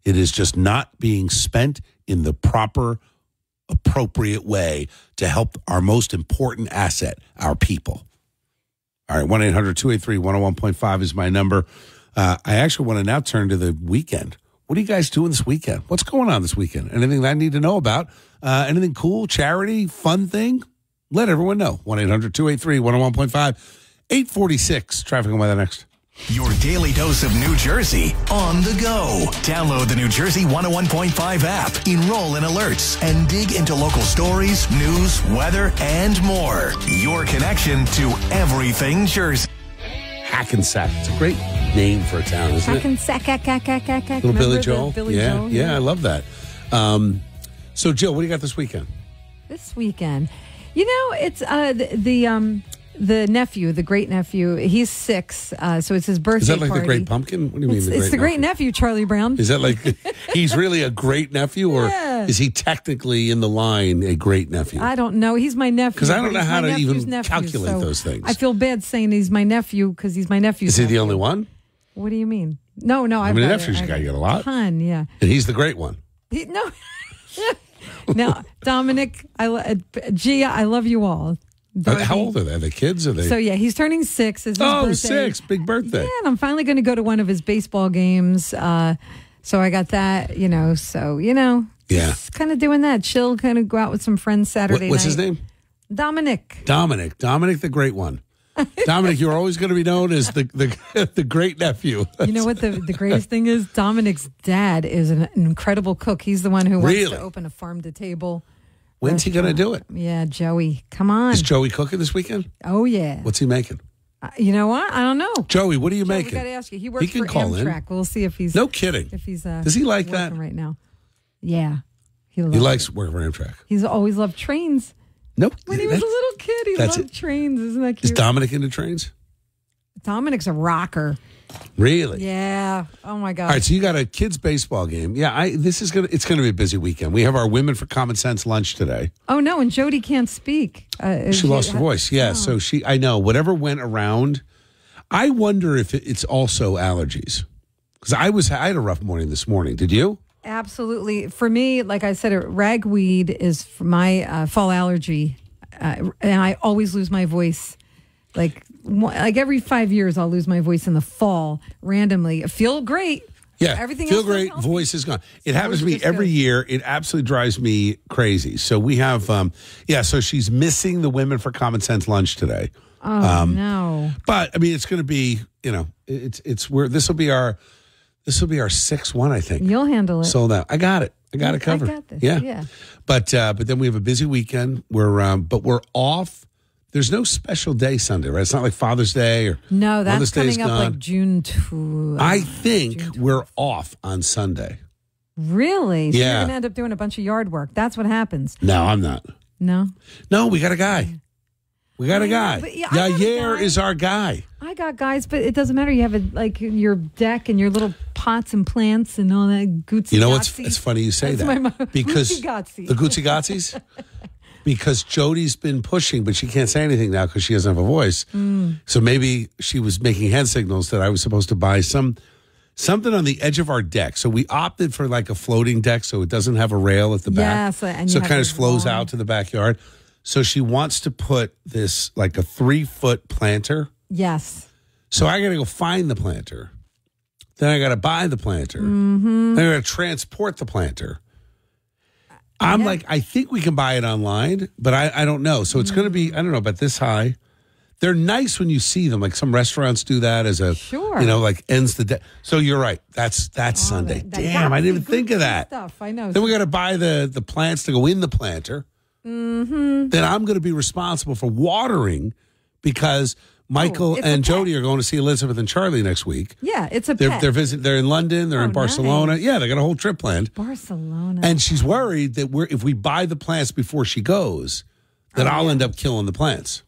It is just not being spent in the proper, appropriate way to help our most important asset, our people. All right, 1-800-283-101.5 is my number. I actually want to now turn to the weekend. What are you guys doing this weekend? What's going on this weekend? Anything that I need to know about? Anything cool, charity, fun thing? Let everyone know. 1-800-283-101.5. 846. Traffic on weather next. Your daily dose of New Jersey on the go. Download the New Jersey 101.5 app. Enroll in alerts and dig into local stories, news, weather, and more. Your connection to everything Jersey. Hackensack. It's a great name for a town, isn't it? Hackensack. Little Billy Joel. Billy yeah, Joel, yeah, I love that. So, Jill, what do you got this weekend? This weekend, it's the nephew, the great nephew. He's 6, so it's his birthday. Is that like party. the Great Pumpkin? What do you mean? It's the great nephew, Charlie Brown. Is that like he's really a great nephew, or is he technically in the line a great nephew? I don't know. He's my nephew. Because I don't know he's how my to even nephew's nephew, calculate so those things. I feel bad saying he's my nephew because he's my nephew. Is he the only one? What do you mean? No. How many nephews you got? You got a lot. Ton, yeah. And he's the great one. No. Now, Dominic, Gia, I love you all. How old are they? Are they kids? Are they? So, yeah, he's turning 6. Is his birthday. 6. Big birthday. Yeah, and I'm finally going to go to one of his baseball games. So I got that, so, Yeah. just kind of doing that. Chill, kind of go out with some friends Saturday What's night. his name? Dominic, the great one. Dominic, you're always going to be known as the great nephew. You know what the greatest thing is? Dominic's dad is an incredible cook. He's the one who wants Really? to open a farm to table. When's he going to do it? Yeah, Joey, come on. Is Joey cooking this weekend? Oh, yeah. What's he making? You know what? I don't know. Joey, what are you Joey, making? We got to ask you. He works can for call in. Amtrak. We'll see if he's No kidding. If he's Does he like that right now? Yeah, He likes working for Amtrak. He's always loved trains. Nope. When he was a little kid, he loved trains. Isn't that cute? Is Dominic into trains? Dominic's a rocker. Really? Yeah. Oh my God. All right, so you got a kids baseball game. Yeah, it's gonna be a busy weekend. We have our Women for Common Sense lunch today. Oh no, and Jody can't speak. She lost her voice. Yeah, Oh. so I know whatever went around. I wonder if it's also allergies, because I had a rough morning this morning. Did you? Absolutely. For me, like I said, ragweed is for my fall allergy, and I always lose my voice. Like every 5 years, I'll lose my voice in the fall randomly. I feel great. Yeah, everything feel else great. healthy. Voice is gone. It happens to me just every goes. year. It absolutely drives me crazy. So we have, so she's missing the Women for Common Sense lunch today. Oh no! But I mean, it's going to be, it's where this will be our 6th one, I think. You'll handle it. So that I got it. I got it covered. I got this. Yeah. Yeah. But then we have a busy weekend. We're off. There's no special day Sunday, right? It's not like Father's Day or No, that's Mother's Day's coming up gone. like June 2. I think we're off on Sunday. Really? So Yeah. you're going to end up doing a bunch of yard work. That's what happens. No, I'm not. No? No, we got a guy. We got a guy. but yeah, I got a Yair guy. is our guy. I got guys, but it doesn't matter. You have your deck and your little pots and plants and all that gootsy. You know what's? It's funny you say That's my that mom. because Gootsy-gatsy. the gootsy-gatsies. Because Jody's been pushing, but she can't say anything now because she doesn't have a voice. So maybe she was making hand signals that I was supposed to buy something on the edge of our deck. So we opted for like a floating deck, so it doesn't have a rail at the back. and So you it have kind of this flows long- out to the backyard. So she wants to put this like a 3-foot planter. Yes. So I got to go find the planter. Then I got to buy the planter. Then I got to transport the planter. I'm like, I think we can buy it online, but I don't know. So it's going to be, I don't know, about this high. They're nice when you see them. Like some restaurants do that as a, Sure. like ends the day. So you're right. That's Sunday. that Damn, I didn't even gatsy think of gootsy that. Stuff. I know. Then we got to buy the plants to go in the planter. Then I'm going to be responsible for watering because Michael it's a and pet. Jody are going to see Elizabeth and Charlie next week. Yeah, it's a They're pet. They're in London. They're in Barcelona. Nice. Yeah, they got a whole trip planned. Barcelona. And she's worried that if we buy the plants before she goes, that I'll end up killing the plants.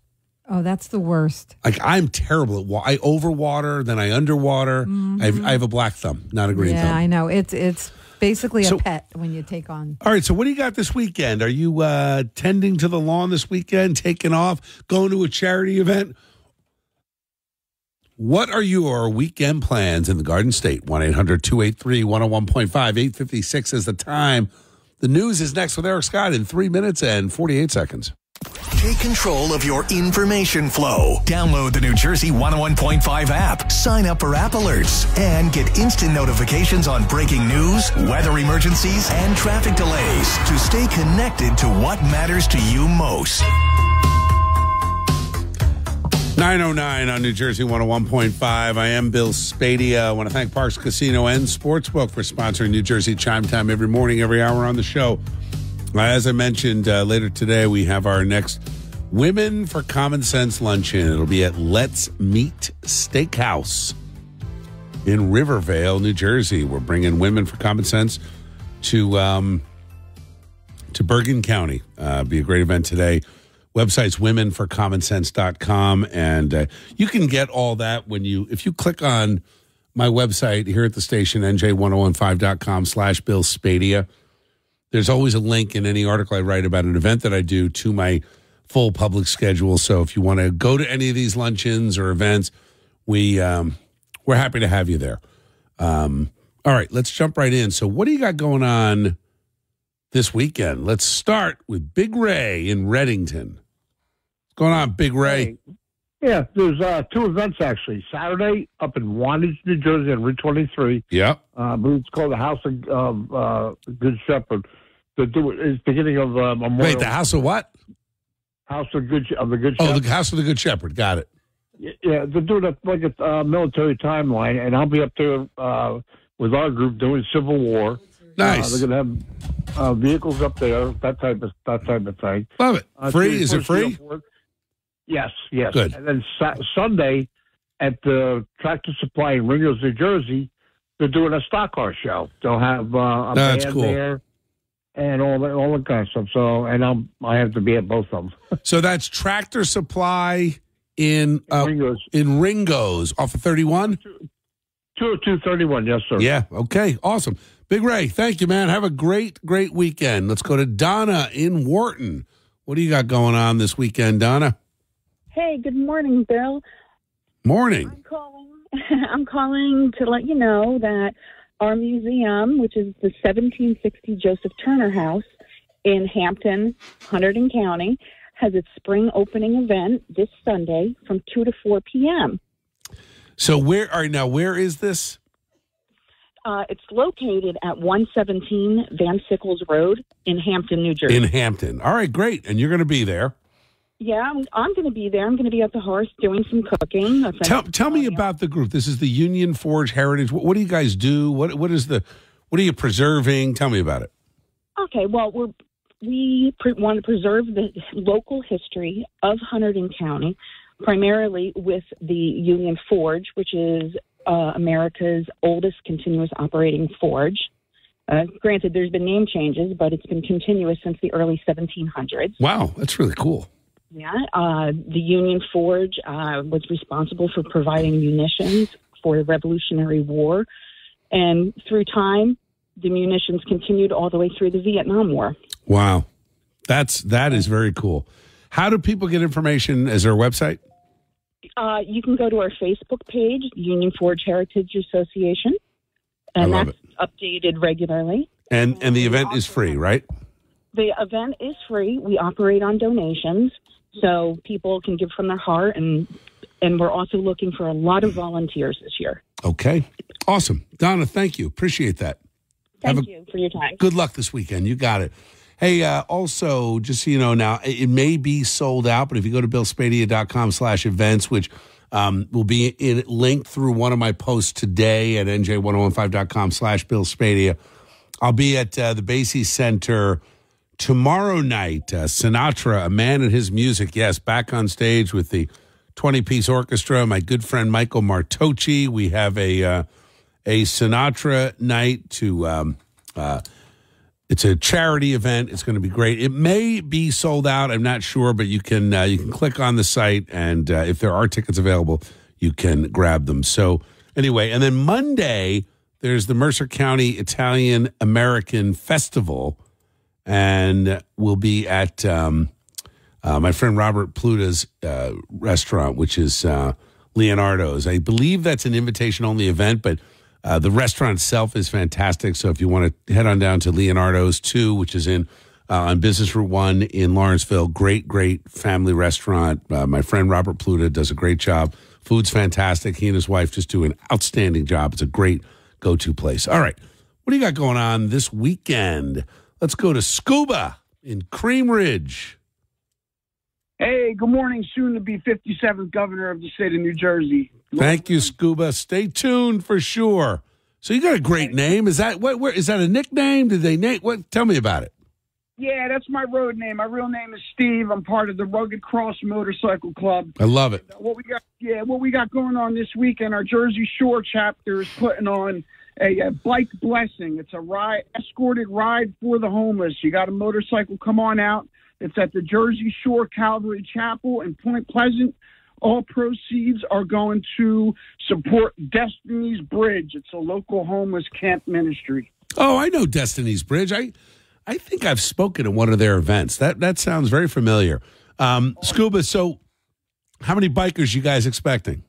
Oh, that's the worst. Like, I'm terrible at I overwater, then I underwater. I have a black thumb, not a green thumb. Yeah, I know. It's basically So- a pet when you take on. All right, so what do you got this weekend? Are you tending to the lawn this weekend, taking off, going to a charity event? What are your weekend plans in the Garden State? 1-800-283-101.5, 8:56 is the time. The news is next with Eric Scott in 3 minutes and 48 seconds. Take control of your information flow. Download the New Jersey 101.5 app. Sign up for app alerts and get instant notifications on breaking news, weather emergencies, and traffic delays to stay connected to what matters to you most. 9:09 on New Jersey 101.5. I am Bill Spadea. I want to thank Parks Casino and Sportsbook for sponsoring New Jersey Chime Time every morning, every hour on the show. As I mentioned, later today, we have our next Women for Common Sense luncheon. It'll be at Let's Meet Steakhouse in Rivervale, New Jersey. We're bringing Women for Common Sense to Bergen County. Be a great event today. Website's womenforcommonsense.com, and you can get all that if you click on my website here at the station, nj1015.com/Bill Spadea. There's always a link in any article I write about an event that I do to my full public schedule. So if you want to go to any of these luncheons or events, we're happy to have you there. All right, let's jump right in. So what do you got going on this weekend? Let's start with Big Ray in Reddington. What's going on, Big Ray? Yeah, there's two events actually. Saturday up in Wantage, New Jersey on Route 23. Yeah. It's called the House of Good Shepherd. It's beginning of Memorial. Wait, the House of what? House of the Good Shepherd. Oh, the House of the Good Shepherd. Got it. Yeah, they're doing a military timeline, and I'll be up there with our group doing Civil War. Nice. They're going to have vehicles up there, that type of thing. Love it. Free? Is it free? Yes, yes. Good. And then Sunday at the Tractor Supply in Ringo's, New Jersey, they're doing a stock car show. They'll have a That's band cool. there and all the kind of stuff. So, and I have to be at both of them. So that's Tractor Supply in Ringo's off of 31? 20231, yes, sir. Yeah, okay, awesome. Big Ray, thank you, man. Have a great weekend. Let's go to Donna in Wharton. What do you got going on this weekend, Donna? Hey, good morning, Bill. Morning. I'm calling to let you know that our museum, which is the 1760 Joseph Turner House in Hampton, Hunterdon County, has its spring opening event this Sunday from 2 to 4 p.m. So where is this? It's located at 117 Van Sickles Road in Hampton, New Jersey. In Hampton. All right, great. And you're going to be there. Yeah, I'm going to be there. I'm going to be at the horse doing some cooking. Tell me about the group. This is the Union Forge Heritage. What do you guys do? What are you preserving? Tell me about it. Okay, well, we want to preserve the local history of Hunterdon County, primarily with the Union Forge, which is America's oldest continuous operating forge. Granted, there's been name changes, but it's been continuous since the early 1700s. Wow, that's really cool. Yeah, the Union Forge was responsible for providing munitions for the Revolutionary War, and through time, the munitions continued all the way through the Vietnam War. Wow, that is very cool. How do people get information? Is there a website? You can go to our Facebook page, Union Forge Heritage Association, and that's updated regularly. And the event is free, right? The event is free. We operate on donations, so people can give from their heart, and we're also looking for a lot of volunteers this year. Okay. Awesome. Donna, thank you. Appreciate that. Thank you for your time. Good luck this weekend. You got it. Hey, also, just so you know now, it may be sold out, but if you go to billspadea.com/events, which will be linked through one of my posts today at nj1015.com/Bill Spadea, I'll be at the Basie Center tomorrow night. Sinatra, A Man and His Music, yes, back on stage with the 20-piece orchestra. My good friend Michael Martocci. We have a Sinatra night to. It's a charity event. It's going to be great. It may be sold out. I'm not sure, but you can click on the site, and if there are tickets available, you can grab them. So anyway, and then Monday there's the Mercer County Italian American Festival, and we'll be at my friend Robert Pluta's restaurant, which is Leonardo's. I believe that's an invitation-only event, but the restaurant itself is fantastic. So if you want to head on down to Leonardo's 2, which is on Business Route 1 in Lawrenceville, great family restaurant. My friend Robert Pluta does a great job. Food's fantastic. He and his wife just do an outstanding job. It's a great go-to place. All right. What do you got going on this weekend? Let's go to Scuba in Cream Ridge. Hey, good morning. Soon to be 57th governor of the state of New Jersey. Thank you, Scuba. Stay tuned for sure. So you got a great name. Is that where is that a nickname? Did they name what? Tell me about it. Yeah, that's my road name. My real name is Steve. I'm part of the Rugged Cross Motorcycle Club. I love it. What we got going on this weekend, our Jersey Shore chapter is putting on a bike blessing. It's a escorted ride for the homeless. You got a motorcycle, come on out. It's at the Jersey Shore Calvary Chapel in Point Pleasant. All proceeds are going to support Destiny's Bridge. It's a local homeless camp ministry. Oh, I know Destiny's Bridge. I think I've spoken at one of their events. That sounds very familiar. Scuba, so how many bikers you guys expecting?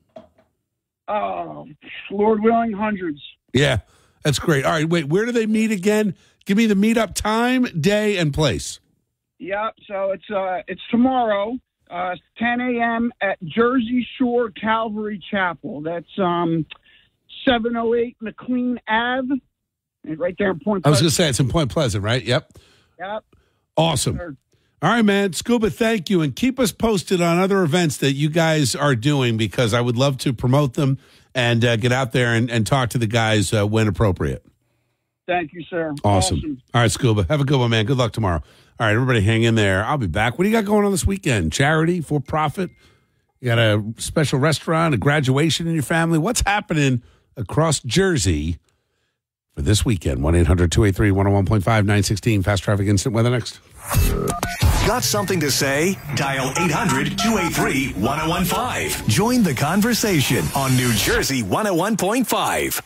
Lord willing, hundreds. Yeah, that's great. All right, wait, where do they meet again? Give me the meetup time, day, and place. Yeah, so it's tomorrow, 10 a.m. at Jersey Shore Calvary Chapel. That's 708 McLean Ave, right there in Point Pleasant. I was going to say, it's in Point Pleasant, right? Yep. Awesome. Sure. All right, man. Scuba, thank you. And keep us posted on other events that you guys are doing, because I would love to promote them and get out there and talk to the guys when appropriate. Thank you, sir. Awesome. All right, Scuba. Have a good one, man. Good luck tomorrow. All right, everybody hang in there. I'll be back. What do you got going on this weekend? Charity, for profit? You got a special restaurant, a graduation in your family? What's happening across Jersey for this weekend? 1-800-283-101.5, 916. Fast Traffic Instant Weather next. Got something to say? Dial 800-283-1015. Join the conversation on New Jersey 101.5.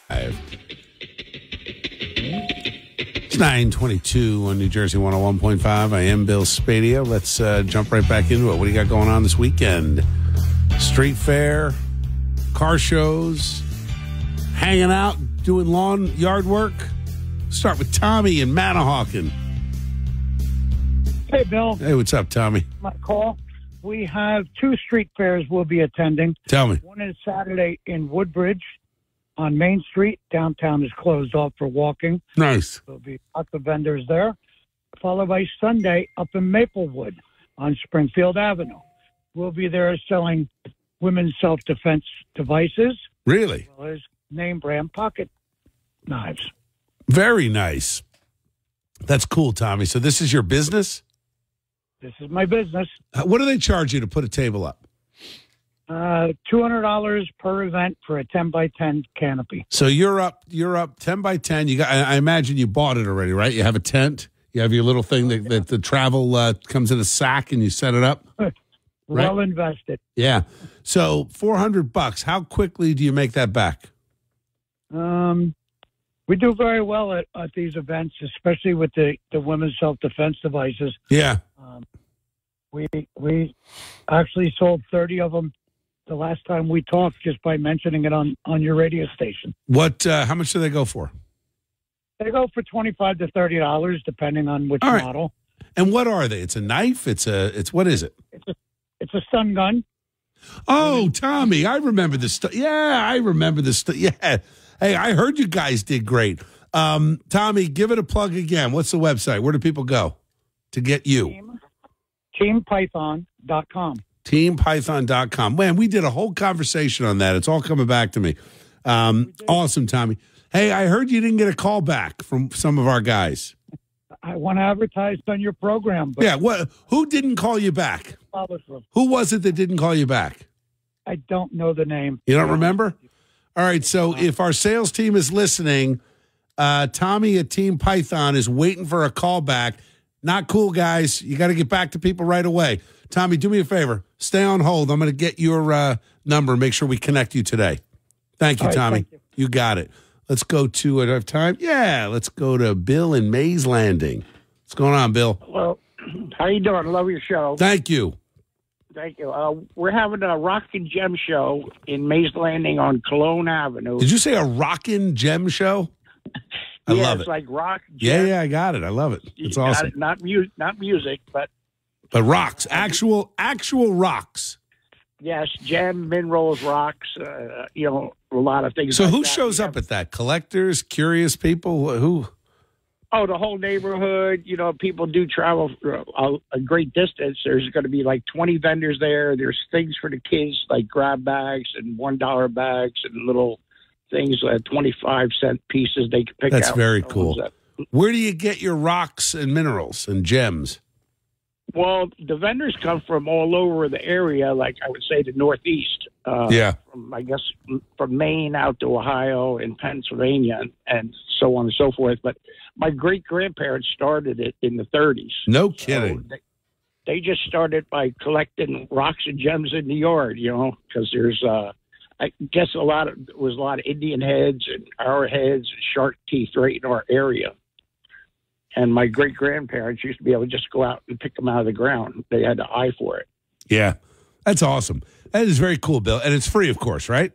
It's 9:22 on New Jersey 101.5. I am Bill Spadea. Let's jump right back into it. What do you got going on this weekend? Street fair, car shows, hanging out, doing lawn yard work. Start with Tommy in Manahawkin. Hey, Bill. Hey, what's up, Tommy? My call. We have 2 street fairs we'll be attending. Tell me. One is Saturday in Woodbridge on Main Street. Downtown is closed off for walking. Nice. There'll be lots of vendors there. Followed by Sunday up in Maplewood on Springfield Avenue. We'll be there selling women's self-defense devices. Really? As well as name brand pocket knives. Very nice. That's cool, Tommy. So this is your business? This is my business. What do they charge you to put a table up? $200 per event for a 10 by 10 canopy. So you're up 10 by 10. You got, I imagine you bought it already, right? You have a tent. You have your little thing that the travel comes in a sack and you set it up. Well invested. Yeah. So $400. How quickly do you make that back? We do very well at these events, especially with the women's self-defense devices. Yeah. We actually sold 30 of them the last time we talked, just by mentioning it on your radio station. What? How much do they go for? They go for $25 to $30, depending on which model. And what are they? It's a knife. It's what is it? It's a stun gun. Oh, Tommy, I remember this stuff. Yeah, I remember this stuff. Yeah. Hey, I heard you guys did great. Tommy, give it a plug again. What's the website? Where do people go to get you? TeamPython.com. TeamPython.com. Man, we did a whole conversation on that. It's all coming back to me. Awesome, Tommy. Hey, I heard you didn't get a call back from some of our guys. I want to advertise on your program. But yeah, who didn't call you back? Who was it that didn't call you back? I don't know the name. You don't remember? All right, so if our sales team is listening, Tommy at Team Python is waiting for a call back. Not cool, guys. You got to get back to people right away. Tommy, do me a favor. Stay on hold. I'm going to get your number and make sure we connect you today. Thank you, All right, Tommy. thank you. You got it. Let's go to, do I have time? Yeah, let's go to Bill in Mays Landing. What's going on, Bill? Well, how you doing? Love your show. Thank you. Thank you. We're having a Rock and Gem show in Mays Landing on Cologne Avenue. Did you say a rockin' gem show? I love it's it. like rock. Gem. Yeah, I got it. I love it. It's You got awesome. it. Not music, but Rocks, actual rocks. yes, gem, minerals, rocks. A lot of things. So like who that. shows up at that? Collectors, curious people? Who? Oh, the whole neighborhood. People do travel a great distance. There's going to be like 20 vendors there. There's things for the kids like grab bags and $1 bags and little things, 25-cent pieces they can pick That's out. very cool. Where do you get your rocks and minerals and gems? Well, the vendors come from all over the area, like I would say the Northeast. From Maine out to Ohio and Pennsylvania and so on and so forth. But my great-grandparents started it in the 30s. No kidding. So they just started by collecting rocks and gems in the yard, because there's, I guess there was a lot of Indian heads and arrowheads and shark teeth right in our area. And my great-grandparents used to be able to just go out and pick them out of the ground. They had the eye for it. Yeah, that's awesome. That is very cool, Bill. And it's free, of course, right?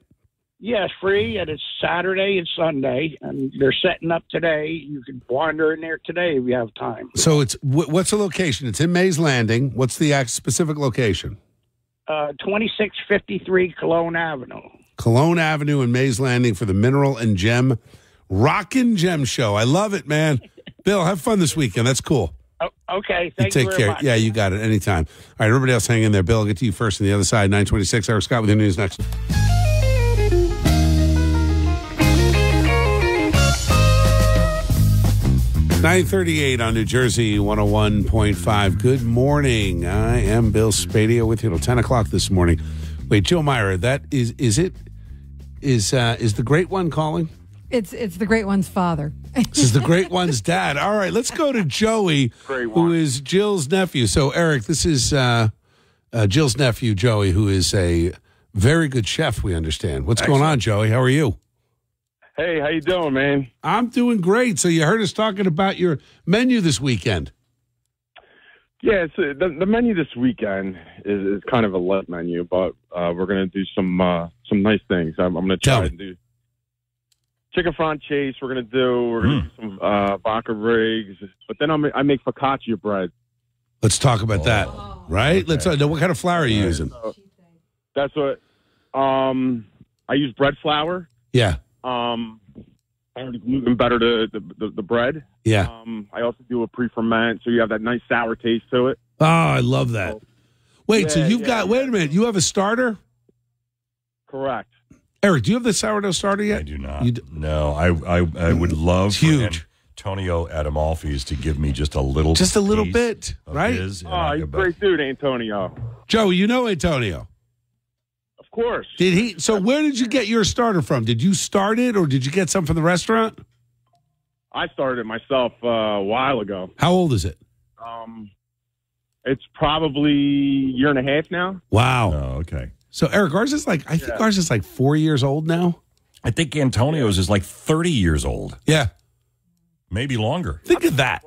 Yeah, it's free, and it's Saturday and Sunday, and they're setting up today. You can wander in there today if you have time. So it's what's the location? It's in Mays Landing. What's the specific location? 2653 Cologne Avenue. Cologne Avenue in Mays Landing for the Mineral and Gem Rockin' Gem Show. I love it, man. Bill, have fun this weekend. That's cool. Oh, okay, You thank you take very care. much. Yeah, you got it. Anytime. All right, everybody else hang in there. Bill, I'll get to you first on the other side. 926. Eric Scott with your news next. $9:38 on New Jersey 101.5. Good morning. I am Bill Spadea with you till 10 o'clock this morning. Wait, Joe Meyer, that is the Great One calling? It's the Great One's father. This is the Great One's dad. All right, let's go to Joey, who is Jill's nephew. So, Eric, this is Jill's nephew, Joey, who is a very good chef, we understand. What's going on, Joey? How are you? Hey, how you doing, man? I'm doing great. So you heard us talking about your menu this weekend. Yeah, the menu this weekend is kind of a light menu, but we're going to do some nice things. I'm going to try and do chicken franchise. We're going to do some vodka rigs, but then I make focaccia bread. Let's talk about that, right? Okay. Let's know what kind of flour are you using? So that's what I use bread flour. Yeah. I already gluten better the bread. Yeah. I also do a pre-ferment, so you have that nice sour taste to it. Oh, I love that. Wait, yeah, so you've got, wait a minute, you have a starter? Correct. Eric, do you have the sourdough starter yet? I do not. No, I would love for Antonio Adamolfi's to give me just a little bit, right? You're a great dude, Antonio. Joe, you know Antonio. Of course. Did he? So where did you get your starter from? Did you start it or did you get some from the restaurant? I started it myself a while ago. How old is it? It's probably a year and a half now. Wow. Oh, okay. So Eric, ours is like, I think ours is like 4 years old now. I think Antonio's is like 30 years old. Yeah. Maybe longer. Think of that.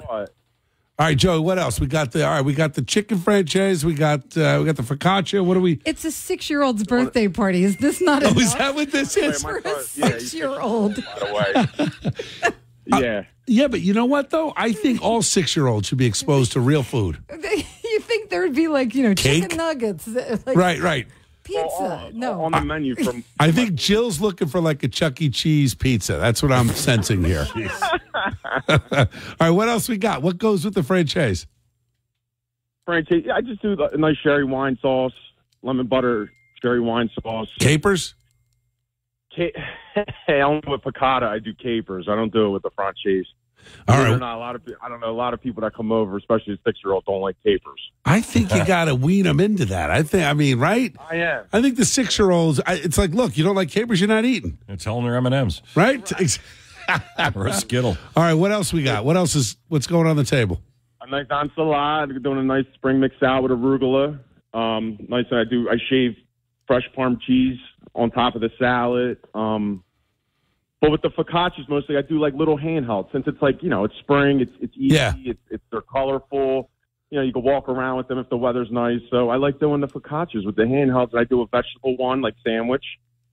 All right, Joey, what else? We got the chicken franchise, we got the focaccia. What do we? It's a 6-year-old's birthday party. Is this not enough? Oh, is that what this is? For a 6-year-old. By the way. Yeah. Yeah, but you know what, though? I think all 6-year-olds should be exposed to real food. You think there would be like, Cake? chicken nuggets. Like Right. pizza. No. On the menu from... I think Jill's looking for like a Chuck E. Cheese pizza. That's what I'm sensing here. All right, what else we got? What goes with the franchise? Franchise, I just do a nice sherry wine sauce, lemon butter sherry wine sauce. Capers? I don't do it with piccata. I do capers. I don't do it with the franchise. All Believe it right. or not, I don't know, a lot of people that come over, especially 6-year-olds, don't like capers. I think you got to wean them into that. I mean, right? I am. I think the 6-year-olds, it's like, look, you don't like capers, you're not eating. It's telling their M&Ms. Right? Or a Skittle. All right, what else we got? What's going on the table? A nice enchilada, doing a nice spring mix out with arugula. Nice, I shave fresh Parm cheese on top of the salad. But with the focaccias, mostly I do like little handhelds. Since it's like, it's spring, it's easy, Yeah. they're colorful. You can walk around with them if the weather's nice. So I like doing the focaccias with the handhelds. I do a vegetable one, like sandwich,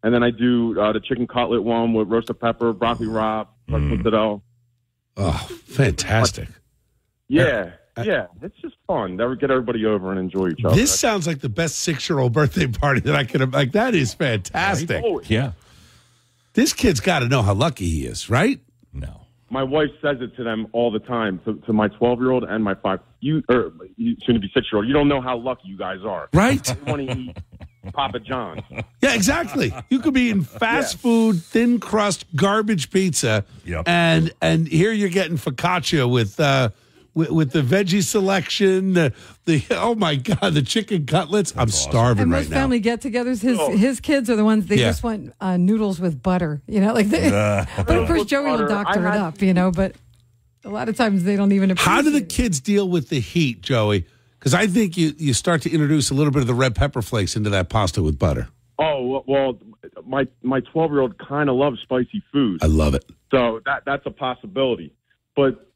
and then I do the chicken cutlet one with roasted pepper, broccoli rabe, mozzarella. Oh, fantastic. Yeah, it's just fun. Never get everybody over and enjoy each other. This sounds like the best 6-year-old birthday party that I could have. Like, that is fantastic. Oh, Yeah. This kid's got to know how lucky he is, right? No. my wife says it to them all the time, to my 12-year-old and my soon to be 6-year-old. You don't know how lucky you guys are. Right? They want to eat Papa John's. Yeah, exactly. You could be in fast food, thin crust, garbage pizza, and here you're getting focaccia with the veggie selection, oh my God, the chicken cutlets. I'm starving and right most now. family get-togethers, his kids are the ones they just want noodles with butter, like. But of course, Joey will doctor it up, But a lot of times they don't even appreciate. How do the kids deal with the heat, Joey? Because I think you start to introduce a little bit of the red pepper flakes into that pasta with butter. Oh, well, my 12-year-old kind of loves spicy food. I love it. So that's a possibility. But,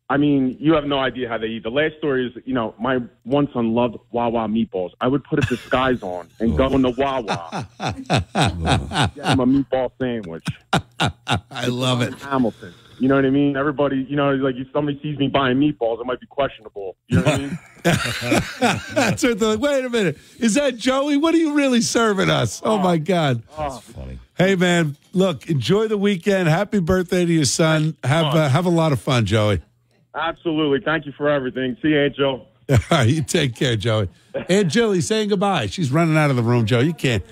I mean, you have no idea how they eat. The last story is, my one son loved Wawa meatballs. I would put a disguise on and go into Wawa. Get him a meatball sandwich. I love it. Hamilton. You know what I mean? Everybody, like if somebody sees me buying meatballs, it might be questionable. You know what I mean? That's what they're like, wait a minute. Is that Joey? What are you really serving us? Oh my God. That's funny. Hey, man, look, enjoy the weekend. Happy birthday to your son. Have a lot of fun, Joey. Absolutely. Thank you for everything. See you, Aunt Jill. All right, you take care, Joey. Aunt Jilly's saying goodbye. She's running out of the room, Joe. You can't.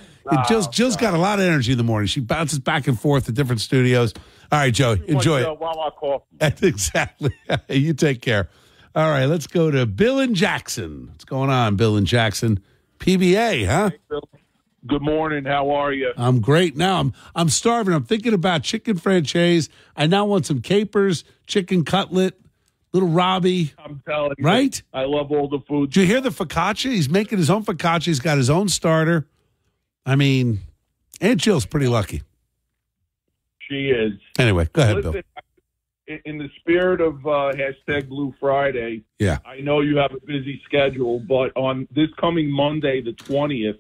Jill's got a lot of energy in the morning. She bounces back and forth to different studios. All right, Joey, enjoy it. Wawa coffee. Exactly. You take care. All right, let's go to Bill and Jackson. What's going on, Bill and Jackson? PBA, huh? Good morning. How are you? I'm great. Now I'm starving. I'm thinking about chicken franchise. I now want some capers, chicken cutlet, little Robbie. I'm telling you. Right? I love all the food. Did you hear the focaccia? He's making his own focaccia. He's got his own starter. I mean, Aunt Jill's pretty lucky. She is. Anyway, go ahead, Listen, Bill. in the spirit of hashtag Blue Friday, Yeah. I know you have a busy schedule, but on this coming Monday, the 20th,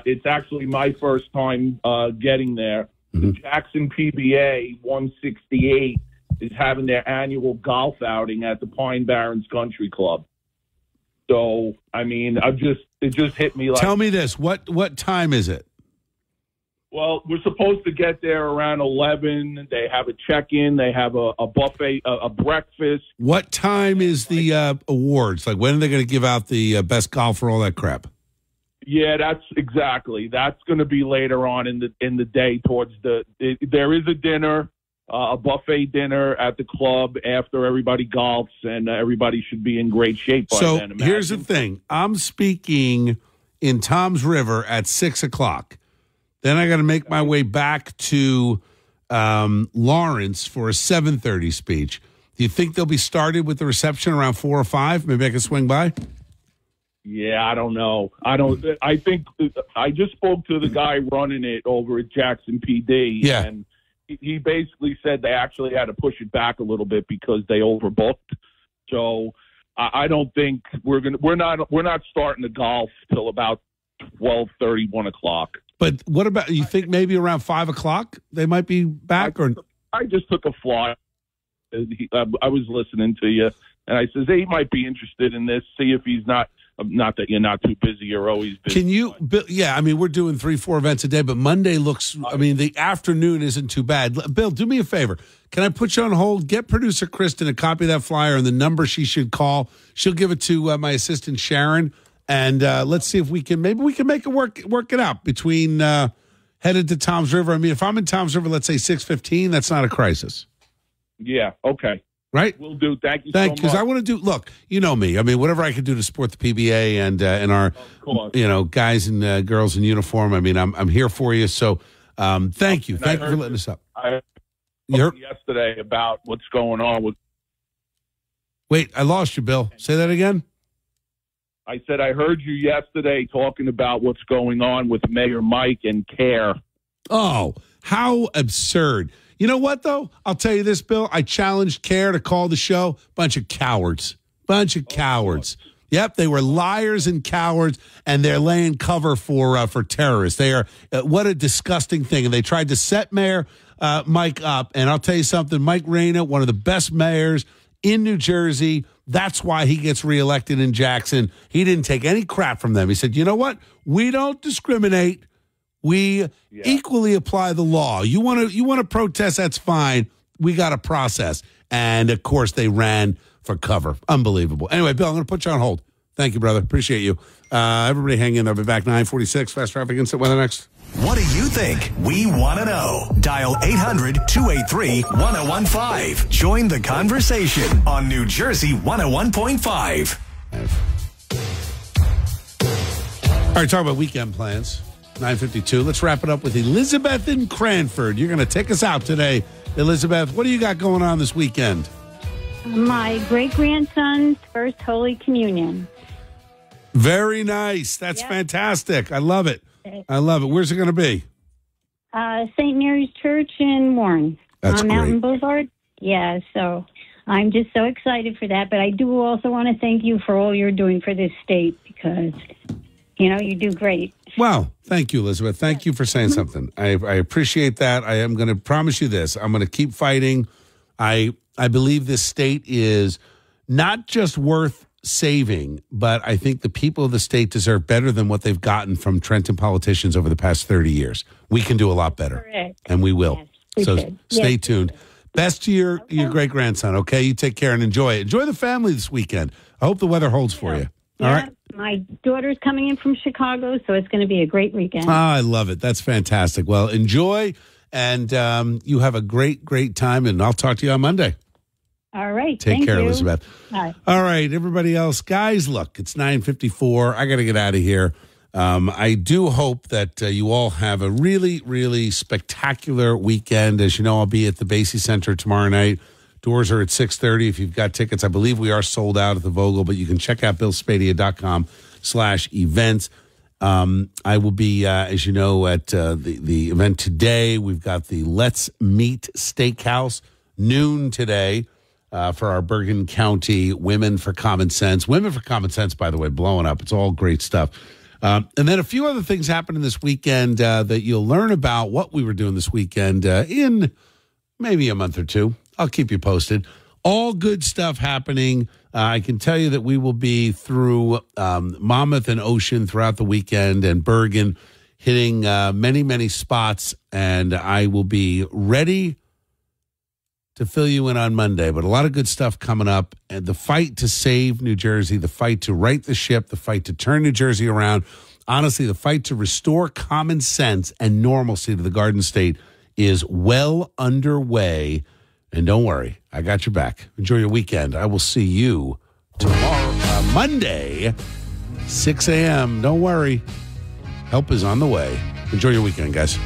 it's actually my first time getting there. The Jackson PBA 168 is having their annual golf outing at the Pine Barrens Country Club. So, I mean, it just hit me like. Tell me this. What time is it? Well, we're supposed to get there around 11. They have a check-in. They have a buffet, a breakfast. What time is the awards? Like, when are they going to give out the best golfer, all that crap? Yeah, that's going to be later on in the day. There is a dinner, a buffet dinner at the club after everybody golfs, and everybody should be in great shape by then. So here's the thing. I'm speaking in Tom's River at 6:00. Then I got to make my way back to Lawrence for a 7:30 speech. Do you think they'll be started with the reception around 4 or 5? Maybe I can swing by? Yeah, I don't know. I think I just spoke to the guy running it over at Jackson PD. Yeah. And he basically said they actually had to push it back a little bit because they overbooked. So I don't think we're not starting the golf till about 12:30, 1 o'clock. But what about, you think maybe around 5 o'clock they might be back? I just took a flight. I was listening to you, and I says, hey, he might be interested in this. See if he's not that you're not too busy. You're always busy. Can you, yeah, I mean, we're doing 3-4 events a day, but Monday looks, I mean, the afternoon isn't too bad. Bill, do me a favor. Can I put you on hold? Get producer Kristen a copy of that flyer and the number she should call. She'll give it to my assistant Sharon. And let's see if we can make it work it out between headed to Tom's River. I mean, if I'm in Tom's River, let's say 6:15, that's not a crisis. Yeah. Okay. Right? We'll do. Thank you so Thank much. because I want to do. Look, you know me. I mean, whatever I can do to support the PBA and our, guys and girls in uniform. I mean, I'm here for you. So, thank you. Thank you for letting us up. I heard yesterday about what's going on with. Wait, I lost you, Bill. Say that again. I said I heard you yesterday talking about what's going on with Mayor Mike and CARE. Oh, how absurd. You know what, though? I'll tell you this, Bill. I challenged CARE to call the show. Bunch of cowards. Yep, they were liars and cowards, and they're laying cover for terrorists. They are what a disgusting thing. And they tried to set Mayor Mike up. And I'll tell you something, Mike Reyna, one of the best mayors in New Jersey. That's why he gets reelected in Jackson. He didn't take any crap from them. He said, you know what? We don't discriminate. We equally apply the law. You want to protest, that's fine. We got a process. And, of course, they ran for cover. Unbelievable. Anyway, Bill, I'm going to put you on hold. Thank you, brother. Appreciate you. Everybody hang in there. I'll be back 9:46. Fast Traffic Instant Weather next. What do you think? We want to know. Dial 800-283-1015. Join the conversation on New Jersey 101.5. All right, talk about weekend plans. 9:52. Let's wrap it up with Elizabeth in Cranford. You're going to take us out today. Elizabeth, what do you got going on this weekend? My great-grandson's first Holy Communion. Very nice. That's fantastic. I love it. Where's it going to be? St. Mary's Church in Warren. That's on great. Mountain Boulevard. Yeah, so I'm just so excited for that. But I do also want to thank you for all you're doing for this state because, you do great. Well, thank you, Elizabeth. Thank you for saying something. I appreciate that. I am going to promise you this. I'm going to keep fighting. I believe this state is not just worth saving, but I think the people of the state deserve better than what they've gotten from Trenton politicians over the past 30 years. We can do a lot better. Correct. And we will. We So should. stay tuned. Best to your great-grandson, okay? You take care and enjoy it. Enjoy the family this weekend. I hope the weather holds for you. All right? My daughter's coming in from Chicago, so it's going to be a great weekend. I love it. That's fantastic. Well, enjoy, and you have a great, great time, and I'll talk to you on Monday. All right. Take care, Elizabeth. Bye. All right, everybody else. Guys, look, it's 9:54. I got to get out of here. I do hope that you all have a really, really spectacular weekend. As you know, I'll be at the Basie Center tomorrow night. Doors are at 6:30. If you've got tickets, I believe we are sold out at the Vogel, but you can check out billspadea.com/events. I will be, as you know, at the event today. We've got the Let's Meet Steakhouse, noon today. For our Bergen County Women for Common Sense. Women for Common Sense, by the way, blowing up. It's all great stuff. And then a few other things happening this weekend that you'll learn about what we were doing this weekend in maybe a month or two. I'll keep you posted. All good stuff happening. I can tell you that we will be through Monmouth and Ocean throughout the weekend and Bergen, hitting many, many spots. And I will be ready to fill you in on Monday, but a lot of good stuff coming up. And the fight to save New Jersey, the fight to right the ship, the fight to turn New Jersey around, honestly, the fight to restore common sense and normalcy to the Garden State is well underway. And don't worry, I got your back. Enjoy your weekend. I will see you tomorrow, Monday, 6 a.m. Don't worry, help is on the way. Enjoy your weekend, guys.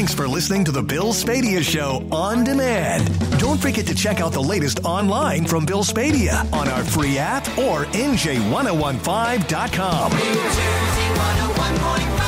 Thanks for listening to the Bill Spadea Show on demand. Don't forget to check out the latest online from Bill Spadea on our free app or NJ1015.com. New Jersey 101.5.